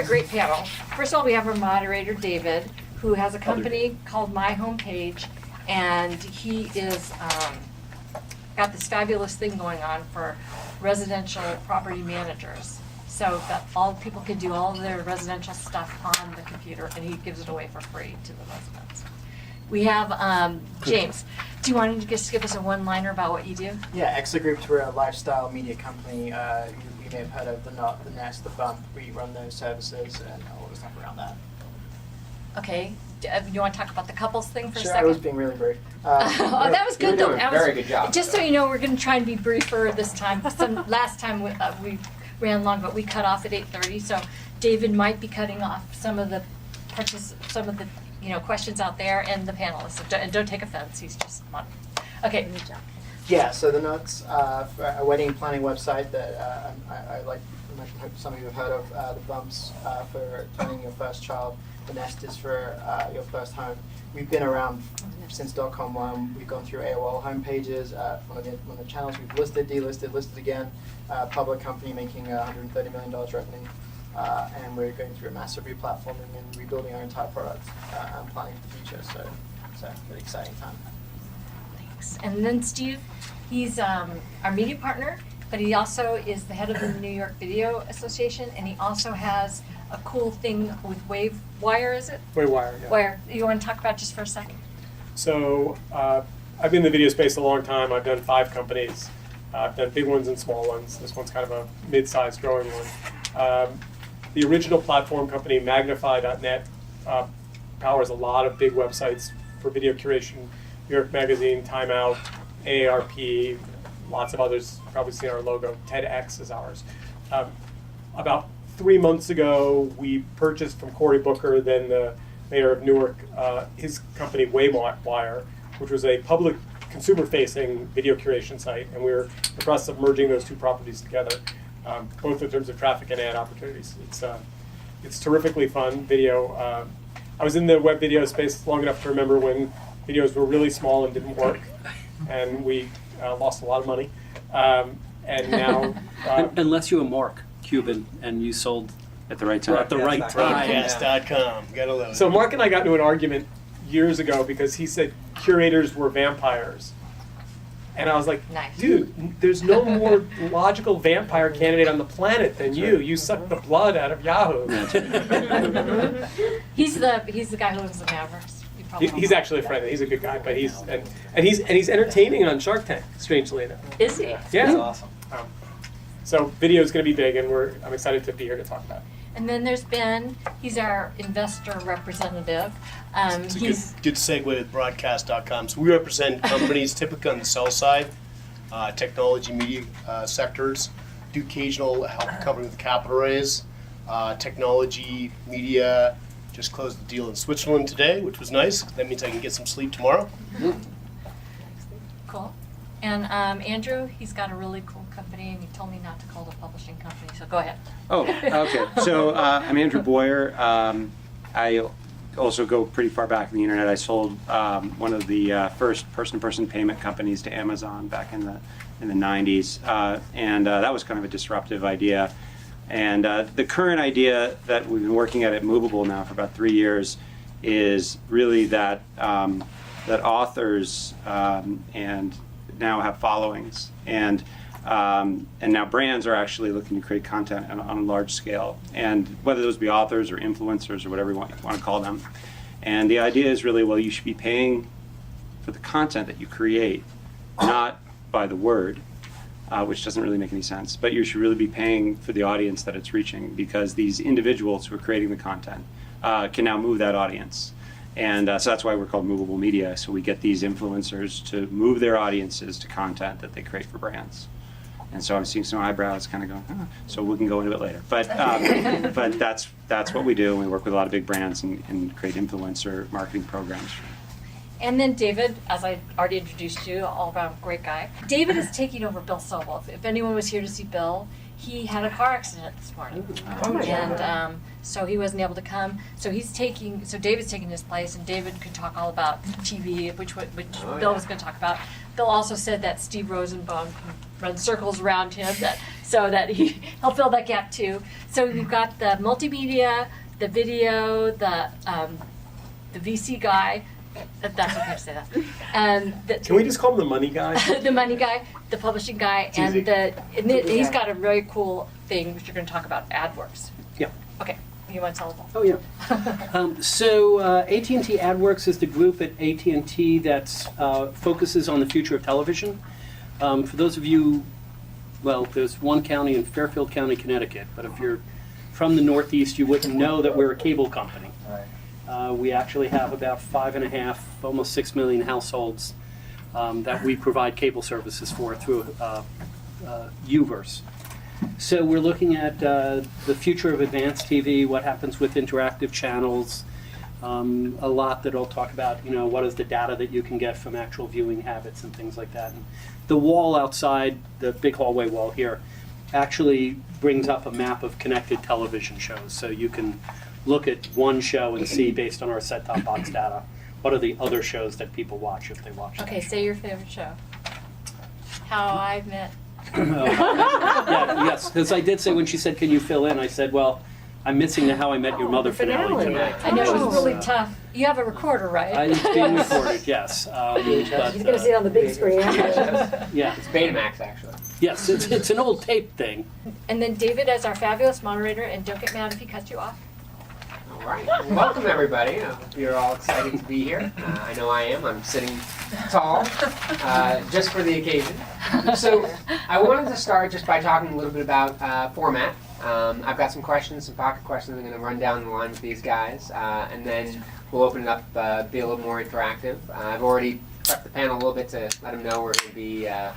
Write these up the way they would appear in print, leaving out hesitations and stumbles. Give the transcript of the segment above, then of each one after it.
a great panel. First of all, we have our moderator, David, who has a company called My Homepage, and he is got this fabulous thing going on for residential property managers. So that all people can do all of their residential stuff on the computer, and he gives it away for free to the residents. We have James. Do you want to just give us a one-liner about what you do? Yeah, Exit Group, we're a lifestyle media company. You may have heard of the Knot, the Nest, the Bump. We run those services and all the stuff around that. Okay. You want to talk about the couples thing for a second? I was being really brief. Oh, that was good though. Doing a very good job. Just so you know, we're going to try and be briefer this time. Last time we ran long, but we cut off at 8:30. So David might be cutting off some of the questions out there and the panelists. And don't take offense. He's just fun. Okay. Yeah, so the Nuts, a wedding planning website that I like. I hope some of you have heard of. The Bumps for planning your first child. The Nest is for your first home. We've been around since .com1. We've gone through AOL homepages. One of the channels we've listed, delisted, listed again. Public company making $130 million revenue. And we're going through a massive replatforming and rebuilding our entire product and planning for the future. So it's a really exciting time. Thanks. And then Steve, he's our media partner, but he also is the head of the New York Video Association, and he also has a cool thing with Wire, is it? Wire, yeah. Wire. You want to talk about just for a second? So I've been in the video space a long time. I've done 5 companies. I've done big ones and small ones. This one's kind of a mid-sized growing one. The original platform company, Magnify.net, powers a lot of big websites for video curation. New York Magazine, Time Out, AARP, lots of others. You've probably seen our logo. TEDx is ours. About 3 months ago, we purchased from Cory Booker, then the mayor of Newark, his company Wire, which was a public consumer-facing video curation site, and we're in the process of merging those 2 properties together, both in terms of traffic and ad opportunities. It's terrifically fun video. I was in the web video space long enough to remember when videos were really small and didn't work, and we lost a lot of money. And now, unless you were Mark Cuban and you sold at the right time. at the right time. Broadcast.com. Gotta love it. so Mark and I got into an argument years ago because he said curators were vampires. And I was like, Nice. dude, there's no more logical vampire candidate on the planet than you. You suck the blood out of Yahoo. He's the guy who owns the Mavericks. You probably know He's him. actually a friend. He's a good guy, but he's entertaining on Shark Tank. Strangely enough. Is he? Yeah. That's awesome. So video is going to be big, and I'm excited to be here to talk about it. And then there's Ben. He's our investor representative. It's a He's good segue with broadcast.com. So we represent companies typically on the sell side, technology, media sectors, do occasional help a company with a capital raise, technology, media. Just closed the deal in Switzerland today, which was nice. That means I can get some sleep tomorrow. cool. And Andrew, he's got a really cool company, and he told me not to call it a publishing company. So go ahead. Oh, okay. So I'm Andrew Boer. I also go pretty far back in the internet. I sold one of the first person-to-person payment companies to Amazon back in the 90s, and that was kind of a disruptive idea. And the current idea that we've been working at Movable now for about 3 years is really that that authors and now have followings, and now brands are actually looking to create content on a large scale, and whether those be authors or influencers or whatever you want to call them. And the idea is really, well, you should be paying for the content that you create, not by the word, which doesn't really make any sense, but you should really be paying for the audience that it's reaching, because these individuals who are creating the content can now move that audience. And so that's why we're called Movable Media. So we get these influencers to move their audiences to content that they create for brands. And so I'm seeing some eyebrows kind of going, so we can go into it later. But but that's what we do. And we work with a lot of big brands and create influencer marketing programs. And then David, as I already introduced you, all-around great guy. David is taking over Bill Sobel. If anyone was here to see Bill, he had a car accident this morning, and so he wasn't able to come. So David's taking his place, and David could talk all about TV, which Bill was going to talk about. Bill also said that Steve Rosenbaum run circles around him so that he'll fill that gap too. So we've got the multimedia, the video, the VC guy. That's okay to say that. And Can we just call him the money guy? the money guy, the publishing guy, It's easy. and he's got a very cool thing which you're going to talk about, Adworks. Yeah. Okay, you want to tell them? Oh, yeah. So AT&T Adworks is the group at AT&T that focuses on the future of television. For those of you, well, there's one county in Fairfield County, Connecticut, but if you're from the Northeast, you wouldn't know that we're a cable company. We actually have about 5.5, almost 6 million households that we provide cable services for through Uverse. So we're looking at the future of advanced TV, what happens with interactive channels, a lot that I'll talk about, what is the data that you can get from actual viewing habits and things like that. And the wall outside, the big hallway wall here, actually brings up a map of connected television shows. So you can look at one show and see, based on our set-top box data, what are the other shows that people watch if they watch that Okay, show. say your favorite show. How I Met. Yeah, yes, because I did say when she said, "Can you fill in?" I said, "Well, I'm missing the How I Met Your Mother finale tonight." I know it was really tough. You have a recorder, right? It's being recorded, yes. But, He's going to see it on the big screen. yeah, It's Betamax, actually. yes, it's an old tape thing. And then David as our fabulous moderator, and don't get mad if he cuts you off. All right. Well, welcome, everybody. I hope you're all excited to be here. I know I am. I'm sitting tall just for the occasion. So I wanted to start just by talking a little bit about format. I've got some questions, some pocket questions I'm going to run down the line with these guys, and then we'll open it up, be a little more interactive. I've already prepped the panel a little bit to let them know we're going to be a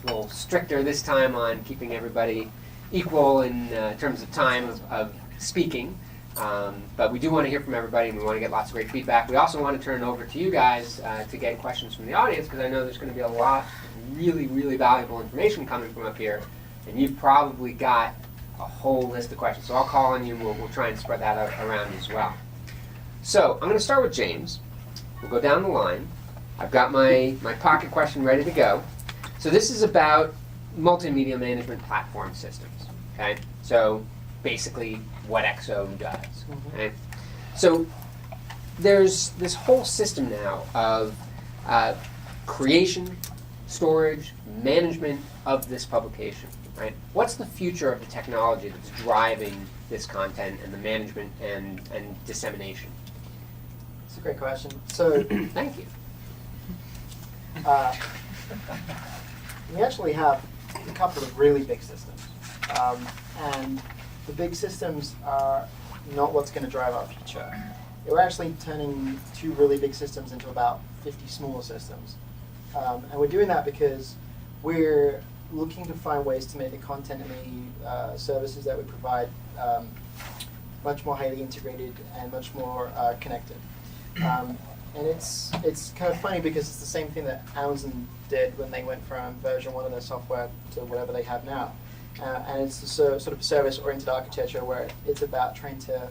little stricter this time on keeping everybody equal in terms of time of speaking. But we do want to hear from everybody, and we want to get lots of great feedback. We also want to turn it over to you guys to get questions from the audience, because I know there's going to be a lot of really, really valuable information coming from up here, and you've probably got a whole list of questions. So I'll call on you, and we'll try and spread that out around as well. So I'm going to start with James. We'll go down the line. I've got my pocket question ready to go. So this is about multimedia management platform systems. Okay, so basically what XO does. Okay? So there's this whole system now of creation, storage, management of this publication. Right? What's the future of the technology that's driving this content and the management and dissemination? It's a great question. So Thank you. we actually have a couple of really big systems. And the big systems are not what's going to drive our future. We're actually turning 2 really big systems into about 50 smaller systems. And we're doing that because we're looking to find ways to make the content and the services that we provide much more highly integrated and much more connected. And it's kind of funny because it's the same thing that Amazon did when they went from version 1 of their software to whatever they have now. And it's the sort of service-oriented architecture where it's about trying to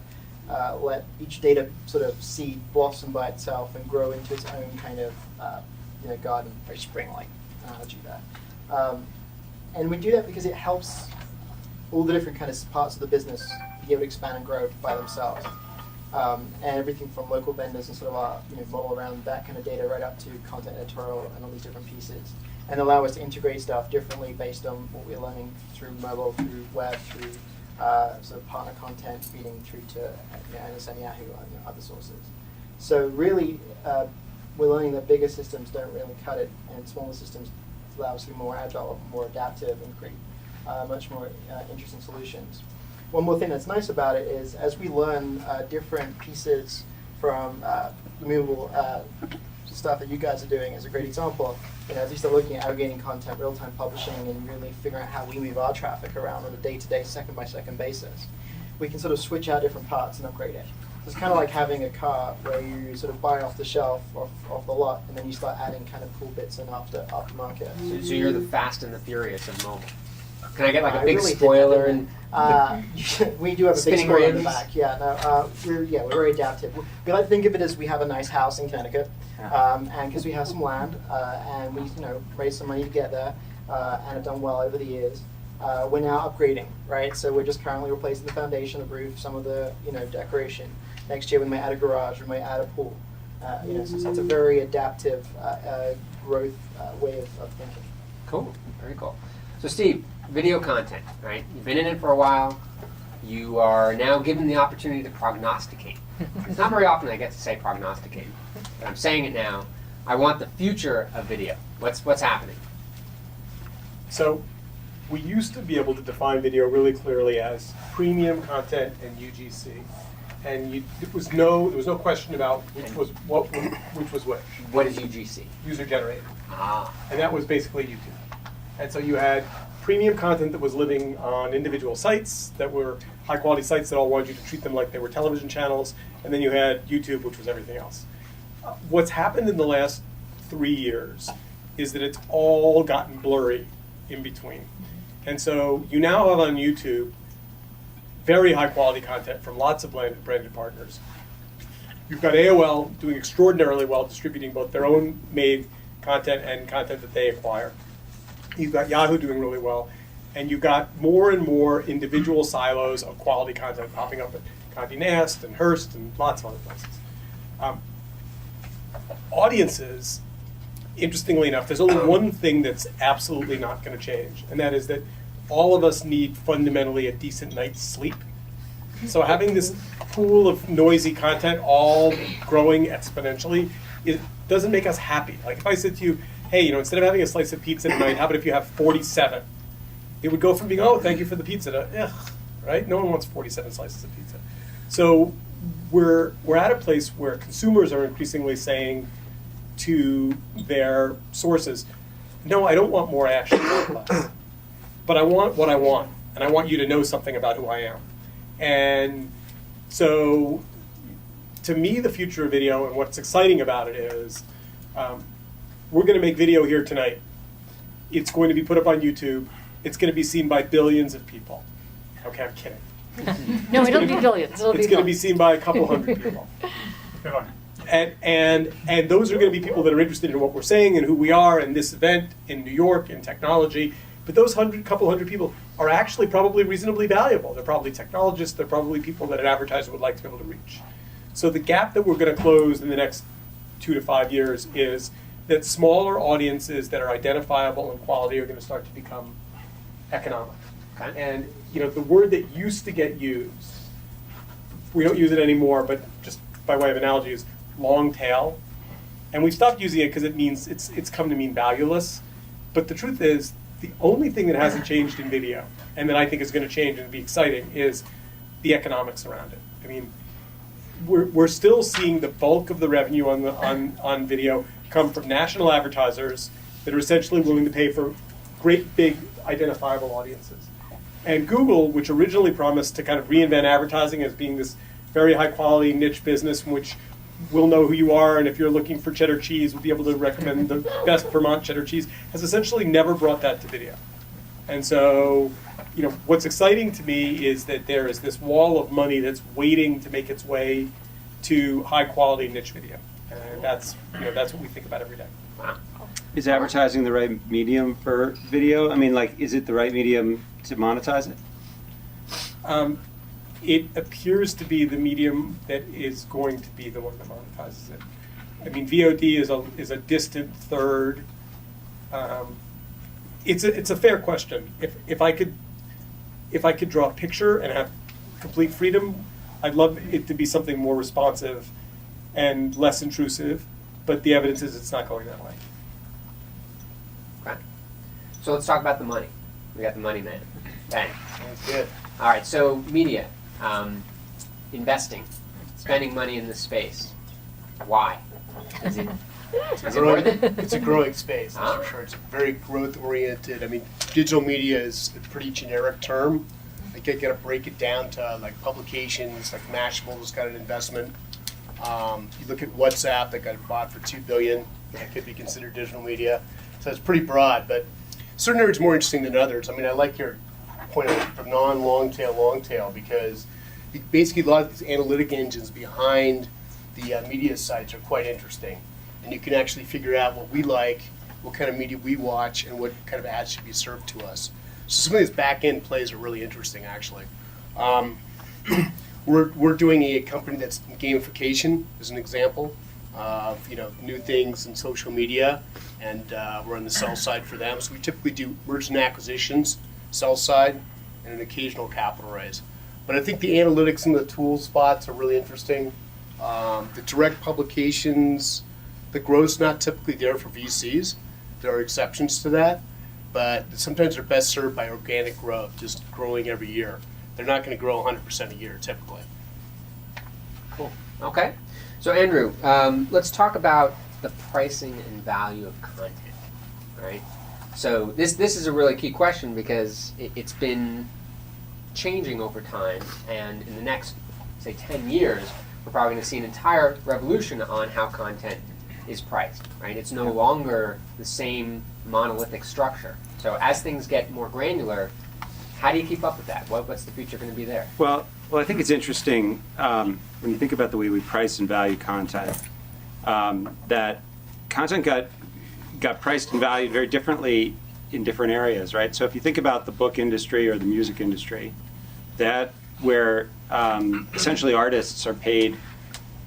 let each data sort of seed blossom by itself and grow into its own kind of garden, very spring-like analogy there. And we do that because it helps all the different kind of parts of the business be able to expand and grow by themselves. And everything from local vendors and sort of our model around that kind of data right up to content editorial and all these different pieces. And allow us to integrate stuff differently based on what we're learning through mobile, through web, through sort of partner content feeding through to MSN, Yahoo, and other sources. So really, we're learning that bigger systems don't really cut it, and smaller systems allow us to be more agile, more adaptive, and create much more interesting solutions. One more thing that's nice about it is as we learn different pieces from the Movable stuff that you guys are doing is a great example. As we start looking at aggregating content, real-time publishing, and really figuring out how we move our traffic around on a day-to-day, second-by-second basis, we can sort of switch out different parts and upgrade it. So it's kind of like having a car where you sort of buy off the shelf, off the lot, and then you start adding kind of cool bits in aftermarket. So you're the Fast and the Furious of mobile. Can I get like a I big really did spoiler? that, And we do have a big Spinning spoiler in the rims? back. Yeah, no, we're very adaptive. We like to think of it as we have a nice house in Connecticut, and because we have some land, and we raise some money to get there, and have done well over the years. We're now upgrading, right? So we're just currently replacing the foundation, the roof, some of the decoration. Next year we might add a garage, we might add a pool. So it's a very adaptive growth way of thinking. Cool, very cool. So Steve, video content, right? You've been in it for a while. You are now given the opportunity to prognosticate. It's not very often I get to say prognosticate, but I'm saying it now. I want the future of video. What's happening? So we used to be able to define video really clearly as premium content and UGC. And there was no question about which was which. What is UGC? User generated. Ah, And that was basically YouTube. And so you had premium content that was living on individual sites that were high quality sites that all wanted you to treat them like they were television channels. And then you had YouTube, which was everything else. What's happened in the last 3 years is that it's all gotten blurry in between. And so you now have on YouTube very high quality content from lots of branded partners. You've got AOL doing extraordinarily well distributing both their own made content and content that they acquire. You've got Yahoo doing really well. And you've got more and more individual silos of quality content popping up at Condé Nast and Hearst and lots of other places. Audiences, interestingly enough, there's only one thing that's absolutely not going to change, and that is that all of us need fundamentally a decent night's sleep. So having this pool of noisy content all growing exponentially, it doesn't make us happy. Like if I said to you, hey, instead of having a slice of pizza tonight, how about if you have 47? It would go from being, oh, thank you for the pizza, to, ugh, right? No one wants 47 slices of pizza. So we're at a place where consumers are increasingly saying to their sources, no, I don't want more action, less. But I want what I want, and I want you to know something about who I am. And so, to me, the future of video, and what's exciting about it is, we're going to make video here tonight. It's going to be put up on YouTube. It's going to be seen by billions of people. Okay, I'm kidding. No, it'll be billions. It's going to be seen by a couple hundred people. And those are going to be people that are interested in what we're saying and who we are in this event in New York in technology. But those couple hundred people are actually probably reasonably valuable. They're probably technologists. They're probably people that an advertiser would like to be able to reach. So the gap that we're going to close in the next 2 to 5 years is that smaller audiences that are identifiable and quality are going to start to become economic. Okay. And the word that used to get used, we don't use it anymore, but just by way of analogy, is long tail. And we've stopped using it because it means it's come to mean valueless. But the truth is, the only thing that hasn't changed in video, and that I think is going to change and be exciting, is the economics around it. I mean, we're still seeing the bulk of the revenue on video come from national advertisers that are essentially willing to pay for great big identifiable audiences. And Google, which originally promised to kind of reinvent advertising as being this very high quality niche business in which we'll know who you are, and if you're looking for cheddar cheese, we'll be able to recommend the best Vermont cheddar cheese, has essentially never brought that to video. And so, what's exciting to me is that there is this wall of money that's waiting to make its way to high quality niche video. And that's what we think about every day. wow. Is advertising the right medium for video? I mean, is it the right medium to monetize it? It appears to be the medium that is going to be the one that monetizes it. I mean, VOD is a distant third. It's a fair question. If I could draw a picture and have complete freedom, I'd love it to be something more responsive and less intrusive. But the evidence is it's not going that way. Okay. So let's talk about the money. We got the money man. Bang. Sounds good. All right. So media, investing, spending money in this space. Why? Is it worth it? It's a growing space, that's for sure. It's very growth oriented. I mean, digital media is a pretty generic term. I got to break it down to like publications, like Mashable has got an investment. You look at WhatsApp that got bought for $2 billion. That could be considered digital media. So it's pretty broad, but certain areas more interesting than others. I mean, I like your point from long tail, because basically a lot of these analytic engines behind the media sites are quite interesting. And you can actually figure out what we like what kind of media we watch, and what kind of ads should be served to us. So some of these back-end plays are really interesting, actually. We're doing a company that's gamification, as an example of new things in social media, and we're on the sell side for them. So we typically do mergers and acquisitions, sell side, and an occasional capital raise. But I think the analytics and the tool spots are really interesting. The direct publications, the growth's not typically there for VCs. There are exceptions to that, but sometimes they're best served by organic growth, just growing every year. They're not going to grow 100% a year, typically. Cool. Okay. So Andrew, let's talk about the pricing and value of content, right? So this is a really key question because it's been changing over time, and in the next, say, 10 years, we're probably going to see an entire revolution on how content is priced, right? It's no longer the same monolithic structure. So as things get more granular, how do you keep up with that? What's the future going to be there? Well, I think it's interesting when you think about the way we price and value content, that content got priced and valued very differently in different areas, right? So if you think about the book industry or the music industry, that where essentially artists are paid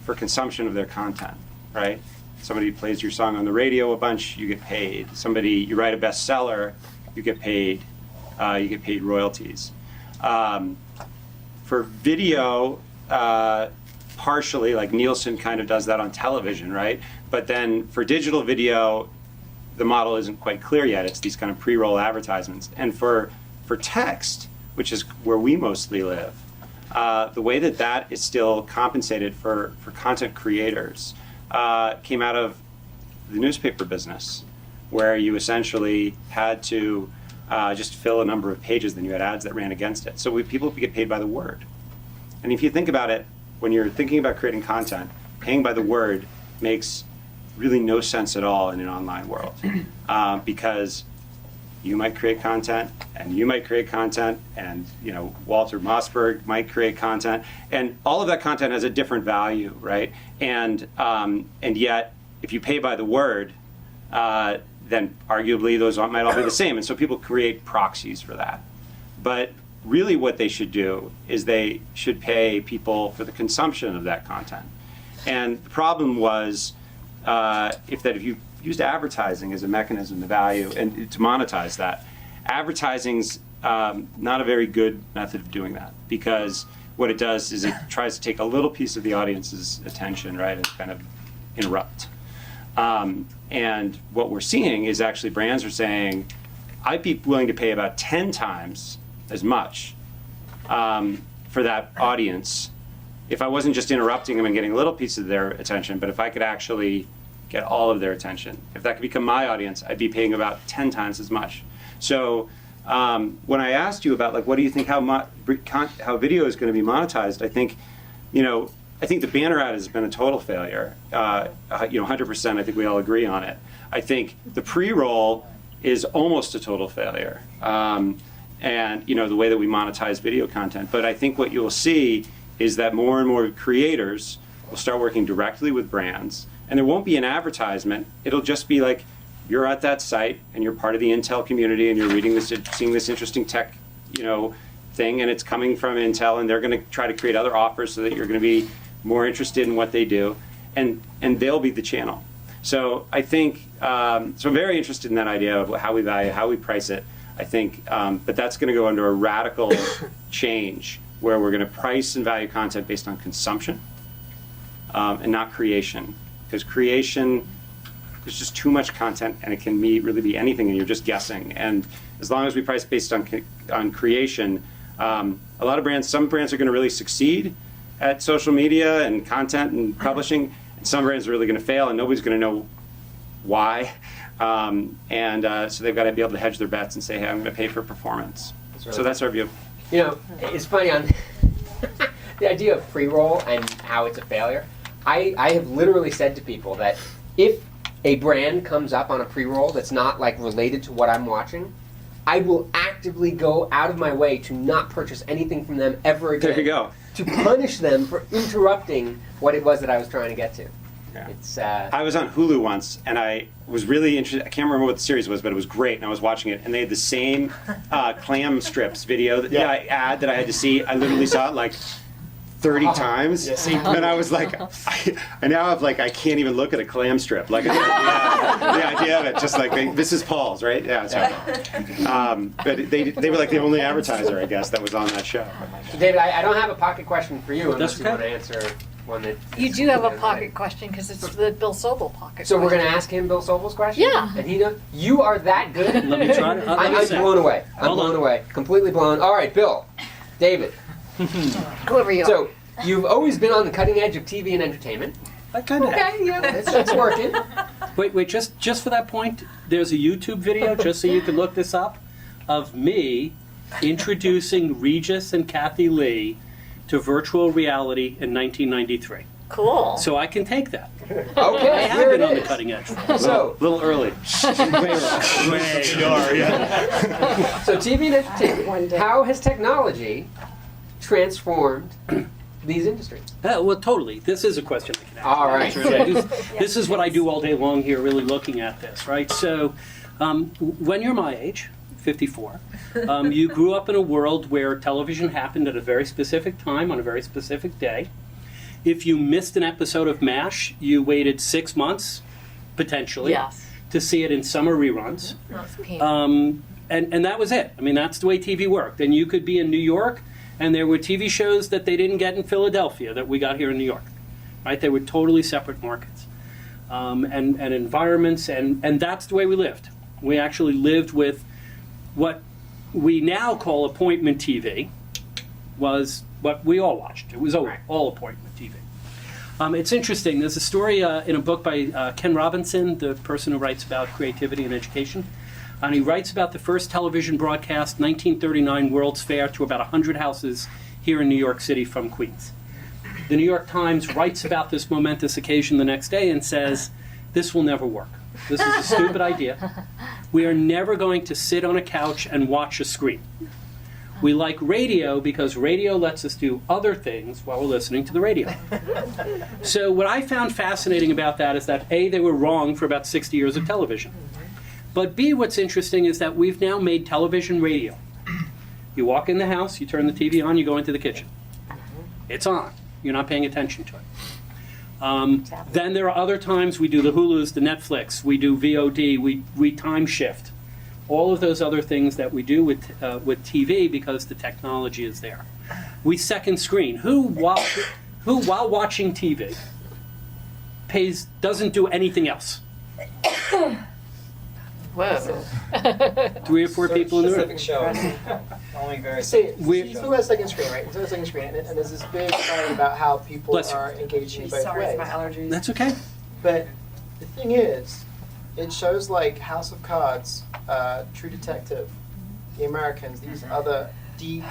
for consumption of their content, right? Somebody plays your song on the radio a bunch, you get paid. You write a bestseller, you get paid. You get paid royalties. For video, partially, like Nielsen kind of does that on television, right? But then for digital video, the model isn't quite clear yet. It's these kind of pre-roll advertisements. And for text, which is where we mostly live, the way that is still compensated for content creators came out of the newspaper business, where you essentially had to just fill a number of pages, then you had ads that ran against it. So people get paid by the word. And if you think about it, when you're thinking about creating content, paying by the word makes really no sense at all in an online world. Because you might create content, and you might create content, and Walter Mossberg might create content, and all of that content has a different value, right? And yet, if you pay by the word, then arguably those might all be the same. And so people create proxies for that. But really what they should do is they should pay people for the consumption of that content. And the problem was if you used advertising as a mechanism to value and to monetize that, advertising's not a very good method of doing that, because what it does is it tries to take a little piece of the audience's attention, right, and kind of interrupt. And what we're seeing is actually brands are saying, I'd be willing to pay about 10 times as much for that audience if I wasn't just interrupting them and getting a little piece of their attention, but if I could actually get all of their attention. If that could become my audience, I'd be paying about 10 times as much. So when I asked you about what do you think how video is going to be monetized, I think, I think the banner ad has been a total failure. 100%. I think we all agree on it. I think the pre-roll is almost a total failure, and the way that we monetize video content. But I think what you'll see is that more and more creators will start working directly with brands, and there won't be an advertisement. It'll just be like you're at that site and you're part of the Intel community and you're seeing this interesting tech, thing, and it's coming from Intel, and they're going to try to create other offers so that you're going to be more interested in what they do, and they'll be the channel. So I think, so I'm very interested in that idea of how we value, how we price it. I think, but that's going to go under a radical change where we're going to price and value content based on consumption and not creation. Because creation, there's just too much content, and it can really be anything, and you're just guessing. And as long as we price based on creation, a lot of brands, some brands are going to really succeed at social media and content and publishing, and some brands are really going to fail, and nobody's going to know why. So they've got to be able to hedge their bets and say, hey, I'm going to pay for performance. So that's our view. It's funny on the idea of pre-roll and how it's a failure. I have literally said to people that if a brand comes up on a pre-roll that's not related to what I'm watching, I will actively go out of my way to not purchase anything from them ever again. There you go. To punish them for interrupting what it was that I was trying to get to. Yeah. It's I was on Hulu once, and I was really interested. I can't remember what the series was, but it was great, and I was watching it, and they had the same clam strips video ad that I had to see. I literally saw it like 30 times, and I was like, I now have like I can't even look at a clam strip. Like the idea of it, just like this is Paul's, right? Yeah. So, but they were like the only advertiser, I guess, that was on that show. So David, I don't have a pocket question for you unless That's you okay. want to answer one that. You do have a pocket question because it's the Bill Sobel pocket So we're going to question. ask him Bill Sobel's question? Yeah. And he knows, you are that good? Let me try to. I'm blown away. I'm Hold on. blown away. Completely blown. All right, Bill, David. Whoever you are. So you've always been on the cutting edge of TV and entertainment. I kind of. Okay, yeah, it's working. Wait, just for that point, there's a YouTube video, just so you can look this up, of me introducing Regis and Kathy Lee to virtual reality in 1993. Cool. So I can take that. Okay, I have here been it on the is. cutting edge. So, A little early. so TV and entertainment. One day. How has technology transformed these industries? Well, totally. This is a question I can All right. answer. This is what I do all day long here, really looking at this, right? So when you're my age, 54, you grew up in a world where television happened at a very specific time on a very specific day. If you missed an episode of MASH, you waited 6 months, potentially, Yes. to see it in summer reruns. That's painful. And that was it. I mean, that's the way TV worked. And you could be in New York, and there were TV shows that they didn't get in Philadelphia that we got here in New York. Right? They were totally separate markets and environments, and that's the way we lived. We actually lived with what we now call appointment TV, was what we all watched. It was all appointment TV. It's interesting. There's a story in a book by Ken Robinson, the person who writes about creativity and education. And he writes about the first television broadcast, 1939 World's Fair, to about 100 houses here in New York City from Queens. The New York Times writes about this momentous occasion the next day and says, this will never work. This is a stupid idea. We are never going to sit on a couch and watch a screen. We like radio because radio lets us do other things while we're listening to the radio. So what I found fascinating about that is that A, they were wrong for about 60 years of television. But B, what's interesting is that we've now made television radio. You walk in the house, you turn the TV on, you go into the kitchen. It's on. You're not paying attention to it. Then there are other times we do the Hulus, the Netflix, we do VOD, we time shift. All of those other things that we do with TV because the technology is there. We second screen. Who while watching TV doesn't do anything else? Whoa. 3 or 4 people in the room. Specific shows. Only very See, who has second screen, right? Who has second screen? And there's this big fight about how people Bless you. are engaging both ways. allergies. That's okay. But the thing is, it shows like House of Cards, True Detective, The Americans, these other deep,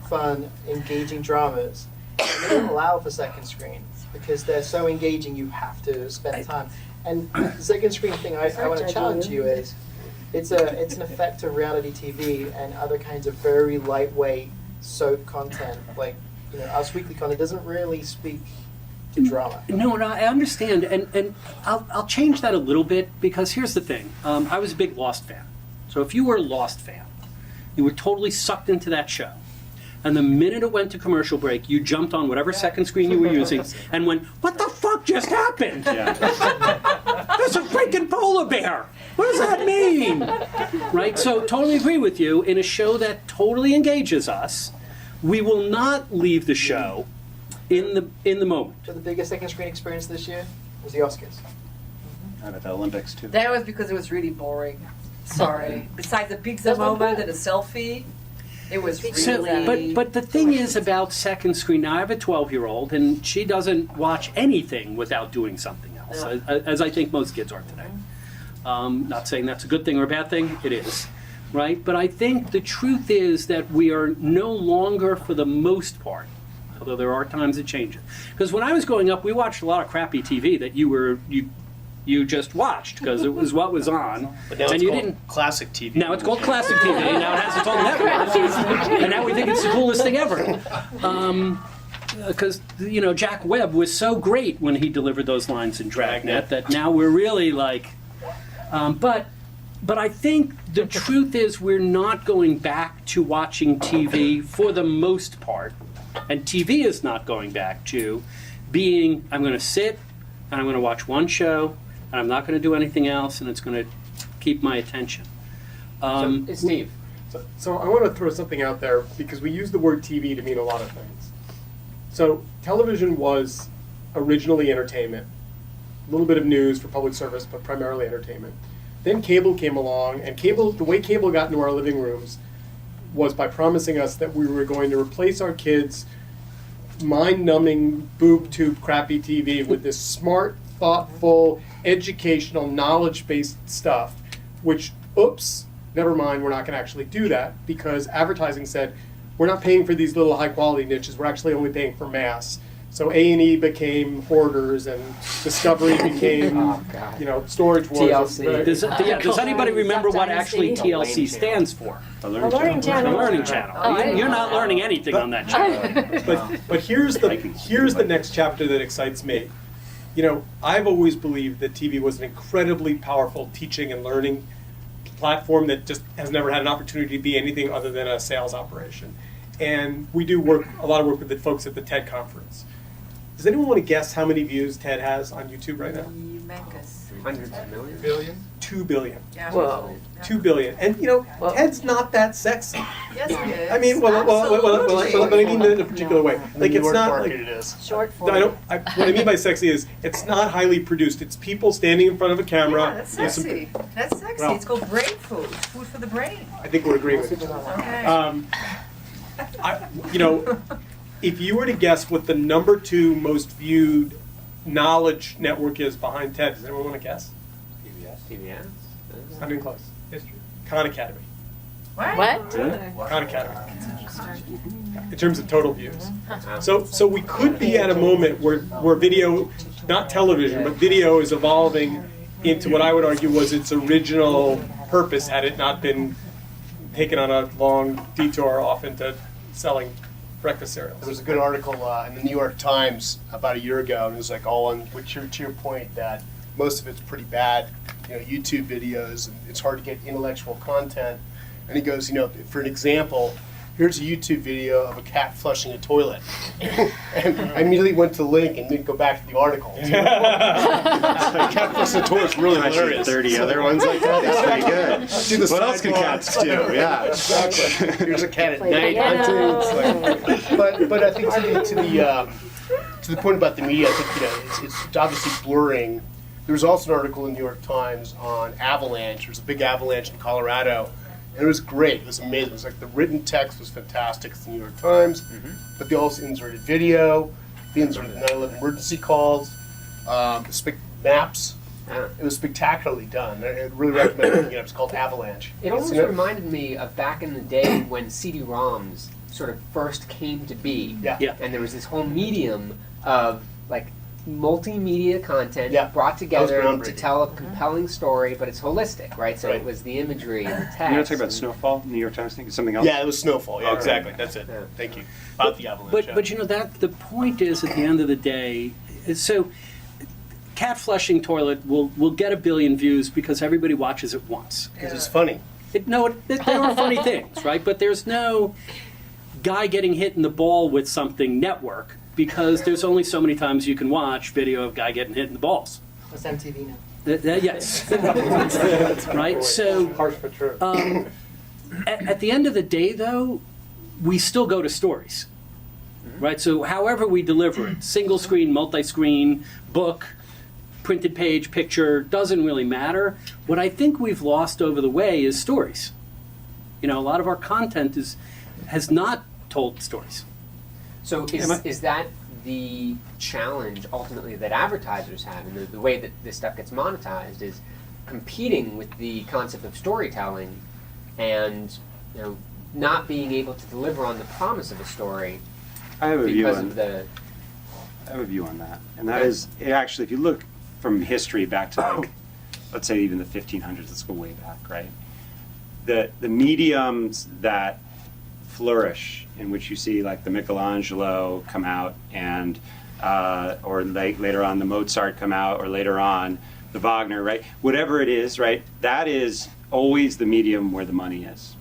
fun, engaging dramas. They don't allow for second screen because they're so engaging you have to spend time. And the second screen thing I want to challenge you is, it's an effect of reality TV and other kinds of very lightweight soap content, like Us Weekly content doesn't really speak to drama. No, I understand, and I'll change that a little bit because here's the thing. I was a big Lost fan. So if you were a Lost fan, you were totally sucked into that show. And the minute it went to commercial break, you jumped on whatever second screen you were using and went, what the fuck just happened? Yeah. There's a freaking polar bear. What does that mean? Right? So totally agree with you. In a show that totally engages us, we will not leave the show in the moment. So the biggest second screen experience this year was the Oscars. And at the Olympics, too. That was because it was really boring. Sorry. Besides the pizza moment and the selfie, it was really. So, but the thing is about second screen. Now I have a 12-year-old, and she doesn't watch anything without doing something else, as I think most kids are today. Not saying that's a good thing or a bad thing. It is, right? But I think the truth is that we are no longer, for the most part, although there are times it changes. Because when I was growing up, we watched a lot of crappy TV that you just watched because it was what was on, But now and it's you called didn't. classic TV. Now it's called classic TV. Now it has its own network, and now we think it's the coolest thing ever. Jack Webb was so great when he delivered those lines in Dragnet that now we're really like, but I think the truth is we're not going back to watching TV for the most part, and TV is not going back to being, I'm going to sit and I'm going to watch one show and I'm not going to do anything else and it's going to keep my attention. Steve. So I want to throw something out there because we use the word TV to mean a lot of things. So television was originally entertainment, a little bit of news for public service, but primarily entertainment. Then cable came along, and the way cable got into our living rooms was by promising us that we were going to replace our kids' mind-numbing, boob-tube, crappy TV with this smart, thoughtful, educational, knowledge-based stuff, which, oops, never mind, we're not going to actually do that because advertising said, we're not paying for these little high-quality niches, we're actually only paying for mass. So A&E became Hoarders, and Discovery became, Storage Wars. TLC. Does anybody remember what actually Dynasty? TLC stands for? The The Learning The Channel. Learning Channel. Oh, I didn't You're know not that. learning anything on that channel. But here's the next chapter that excites me. I've always believed that TV was an incredibly powerful teaching and learning platform that just has never had an opportunity to be anything other than a sales operation. And we do a lot of work with the folks at the TED conference. Does anyone want to guess how many views TED has on YouTube right now? Humongous. Hundreds of millions. 2 billion. Yeah. Whoa. 2 billion. And TED's not that sexy. Yes, it is. I mean, but I mean in a particular way. In the Like New it's York not market like it is. Short No, form. what I mean by sexy is it's not highly produced. It's people standing in front of a camera. Yeah, that's with some- sexy. That's sexy. Well- It's called brain food. Food for the brain. I think we're agreeing with each other. Okay. If you were to guess what the number 2 most viewed knowledge network is behind TED, does anyone want to guess? TBS. Not even close. Khan Academy. What? Khan Academy. In terms of total views. So we could be at a moment where video, not television, but video is evolving into what I would argue was its original purpose had it not been taken on a long detour off into selling breakfast cereals. There was a good article in the New York Times about a year ago, and it was like all on to your point that most of it's pretty bad, YouTube videos, and it's hard to get intellectual content. And he goes, for an example, here's a YouTube video of a cat flushing a toilet. And I immediately went to the link and didn't go back to the article. Cat flushing a toilet is really Actually, hilarious. 30 other ones like that. That's pretty good. See the What else can sidebar. cats do? Yeah. Exactly. Here's a cat at Play night piano. hunting. It's like, but I think to the point about the media, I think it's obviously blurring. There was also an article in the New York Times on avalanche. There was a big avalanche in Colorado, and it was great. It was amazing. It was like the written text was fantastic. It's the New York Times, but they also inserted video. They inserted 9/11 emergency calls, maps. It was spectacularely done. I really recommend looking it up. It's called Avalanche. It almost reminded me of back in the day when CD-ROMs sort of first came to be. Yeah. Yeah. And there was this whole medium of like multimedia content Yeah. brought together groundbreaking. to tell a compelling story, but it's holistic, right? So Right. it was the imagery and the text. You want to talk about Snowfall, New York Times thing? Something else? Yeah, it was Snowfall. Yeah, Okay. exactly. That's it. Yeah. Thank you. About the avalanche. But that the point is at the end of the day, so cat flushing toilet will get 1 billion views because everybody watches it once. because it's funny. There are funny things, right? But there's no guy getting hit in the ball with something network because there's only so many times you can watch video of guy getting hit in the balls. It's MTV now. Yes. Right? So Harsh but true. at the end of the day, though, we still go to stories. Right? So however we deliver it, single screen, multi-screen, book, printed page, picture, doesn't really matter. What I think we've lost over the way is stories. A lot of our content has not told stories. So is that the challenge ultimately that advertisers have, and the way that this stuff gets monetized is competing with the concept of storytelling, and not being able to deliver on the promise of a story I have a view because on of the. I have a view on that, and that is actually if you look from history back to let's say even the 1500s. Let's go way back, right? The mediums that flourish in which you see like the Michelangelo come out and or later on the Mozart come out, or later on the Wagner, right? Whatever it is, right? That is always the medium where the money is,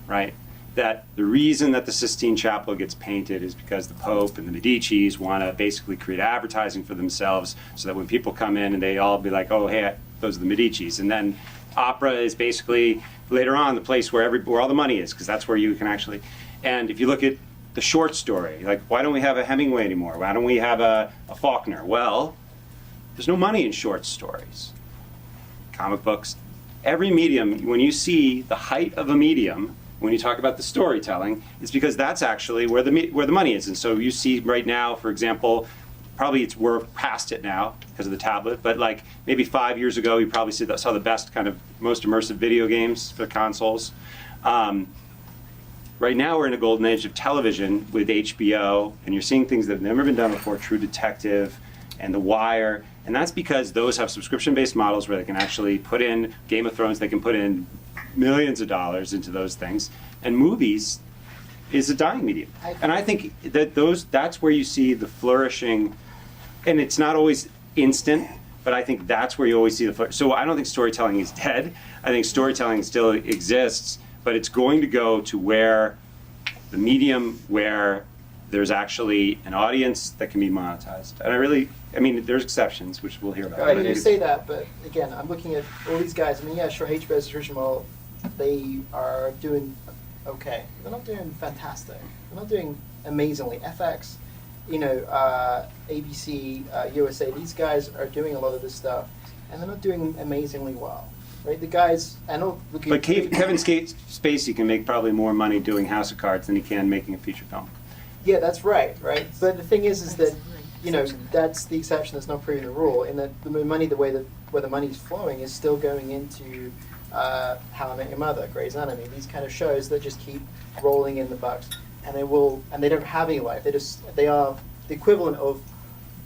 right? That the reason that the Sistine Chapel gets painted is because the Pope and the Medicis want to basically create advertising for themselves, so that when people come in and they all be like, oh, hey, those are the Medicis. And then opera is basically later on the place where all the money is, because that's where you can actually. And if you look at the short story, like, why don't we have a Hemingway anymore? Why don't we have a Faulkner? Well, there's no money in short stories. Comic books, every medium, when you see the height of a medium, when you talk about the storytelling, it's because that's actually where the money is. And so you see right now, for example, probably we're past it now because of the tablet, but like maybe 5 years ago, you probably saw the best kind of most immersive video games for consoles. Right now we're in a golden age of television with HBO, and you're seeing things that have never been done before, True Detective and The Wire, and that's because those have subscription-based models where they can actually put in Game of Thrones, they can put in millions of dollars into those things, and movies is a dying medium. And I think that that's where you see the flourishing, and it's not always instant, but I think that's where you always see the flourish. So I don't think storytelling is dead. I think storytelling still exists, but it's going to go to where the medium where there's actually an audience that can be monetized. And I mean, there's exceptions, which we'll hear about. I do say that, but again, I'm looking at all these guys. I mean, yeah, sure, HBO's subscription model, they are doing okay. They're not doing fantastic. They're not doing amazingly. FX, ABC, USA, these guys are doing a lot of this stuff, and they're not doing amazingly well. Right? The guys, But Kevin Spacey can make probably more money doing House of Cards than he can making a feature film. Yeah, that's right. But the thing is that that's the exception that's not proving the rule. In that the money, where the money's flowing, is still going into How I Met Your Mother, Grey's Anatomy, these kind of shows that just keep rolling in the bucks, and they don't have any life. They are the equivalent of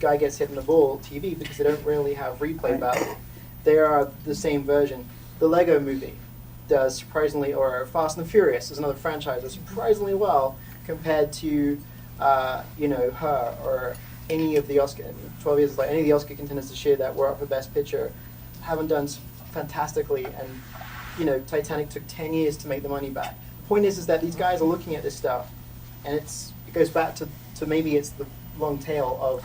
guy gets hit in the ball TV, because they don't really have replay value. They are the same version. The Lego Movie does surprisingly, or Fast and the Furious is another franchise, does surprisingly well compared to, Her or any of the Oscar, 12 years like any of the Oscar contenders this year that were up for Best Picture haven't done fantastically, and Titanic took 10 years to make the money back. The point is that these guys are looking at this stuff, and it goes back to maybe it's the long tail of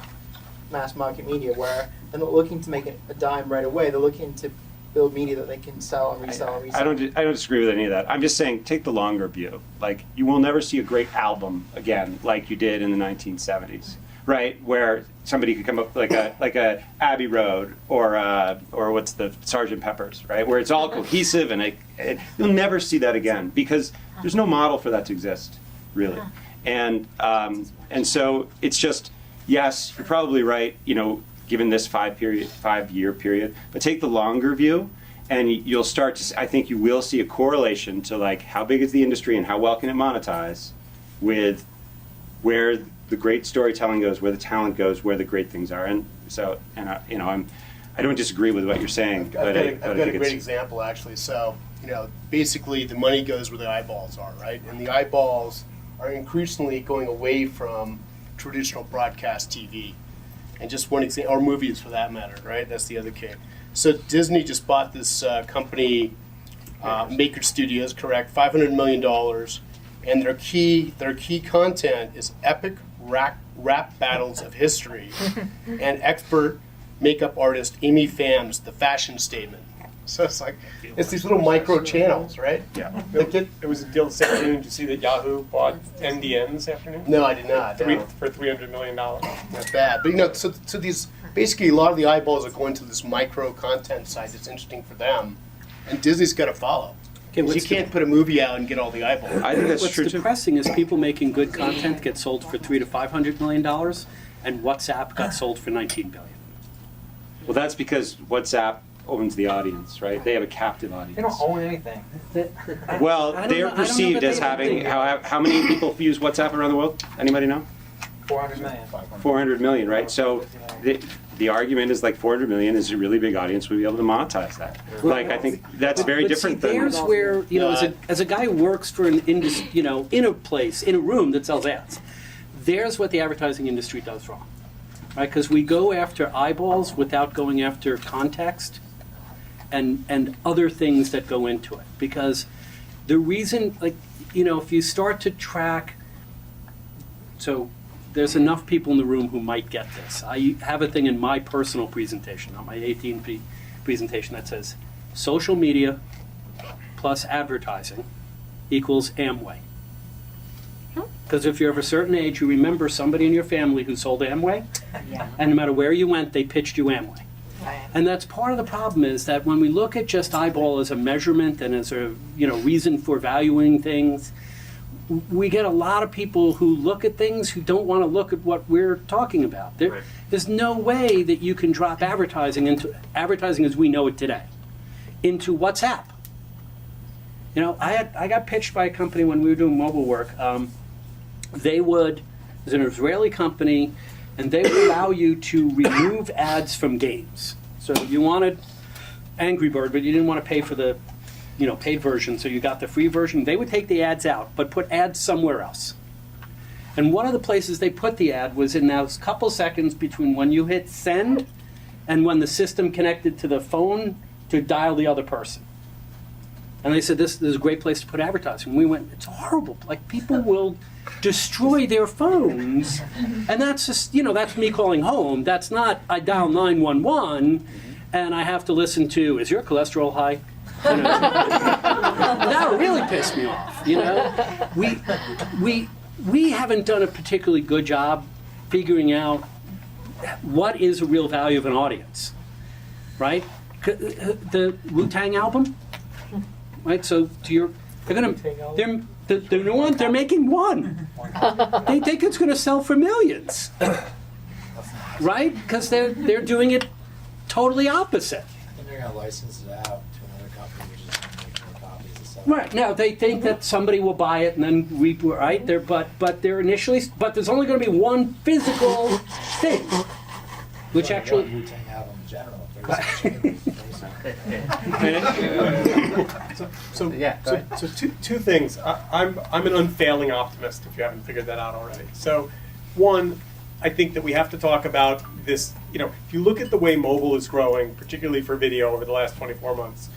mass market media, where they're not looking to make a dime right away. They're looking to build media that they can sell and resell and resell. I don't disagree with any of that. I'm just saying, take the longer view. Like, you will never see a great album again like you did in the 1970s, right? Where somebody could come up like a Abbey Road or what's the Sgt. Pepper's, right? Where it's all cohesive, and you'll never see that again, because there's no model for that to exist, really. And so it's just, yes, you're probably right, given this 5-year period, but take the longer view, and you'll start to, I think you will see a correlation to like how big is the industry and how well can it monetize with where the great storytelling goes, where the talent goes, where the great things are. And so, I don't disagree with what you're saying. I've got a great example, actually. So, basically the money goes where the eyeballs are, right? And the eyeballs are increasingly going away from traditional broadcast TV. And just one example, or movies for that matter, right? That's the other case. So Disney just bought this company, Maker Studios, correct? $500 million, and their key content is epic rap battles of history, and expert makeup artist Amy Pham's The Fashion Statement. So it's these little micro channels, right? Yeah. It was a deal this afternoon. Did you see that Yahoo bought NDN this afternoon? No, I did not. For $300 million. Not bad. But so these, basically a lot of the eyeballs are going to this micro content side that's interesting for them. And Disney's got to follow. You can't put a movie out and get all the eyeballs. I think that's What's true too. depressing is people making good content get sold for $300 to $500 million, and WhatsApp got sold for $19 billion. Well, that's because WhatsApp owns the audience, right? They have a captive audience. They don't own anything. Well, they're perceived as having, how many people use WhatsApp around the world? Anybody know? 400 million. 400 million, right? So the argument is like 400 million is a really big audience. We'll be able to monetize that. Like, I think that's very But different see, than. there's where, you know, as a guy who works for an industry, you know, in a place, in a room that sells ads, there's what the advertising industry does wrong, right? Because we go after eyeballs without going after context and other things that go into it. Because the reason, like, you know, if you start to track, so there's enough people in the room who might get this. I have a thing in my personal presentation, on my AT&T presentation, that says social media plus advertising equals Amway. Because if you're of a certain age, you remember somebody in your family who sold Amway, and no matter where you went, they pitched you Amway. And that's part of the problem, is that when we look at just eyeball as a measurement and as a, you know, reason for valuing things, we get a lot of people who look at things who don't want to look at what we're talking about. There's no way that you can drop advertising into advertising as we know it today into WhatsApp. You know, I got pitched by a company when we were doing mobile work. It was an Israeli company, and they would allow you to remove ads from games. So you wanted Angry Bird, but you didn't want to pay for the, you know, paid version, so you got the free version. They would take the ads out, but put ads somewhere else. And one of the places they put the ad was in those couple seconds between when you hit send and when the system connected to the phone to dial the other person. And they said, this is a great place to put advertising. We went, it's horrible. Like, people will destroy their phones. And that's just, you know, that's me calling home. That's not, I dial 911 and I have to listen to, is your cholesterol high? You know, that would really piss me off. You know, we haven't done a particularly good job figuring out what is a real value of an audience, right? The Wu-Tang album, right? So the new one, they're making one. They think it's going to sell for millions, right? Because they're doing it totally opposite. And they're going to license it out to another company, which is going to make more copies and sell. Right. Now, they think that somebody will buy it and then right? But they're initially, but there's only going to be one physical thing, which actually. Wu-Tang album in general. So two things. I'm an unfailing optimist, if you haven't figured that out already. So, one, I think that we have to talk about this. You know, if you look at the way mobile is growing, particularly for video over the last 24 months,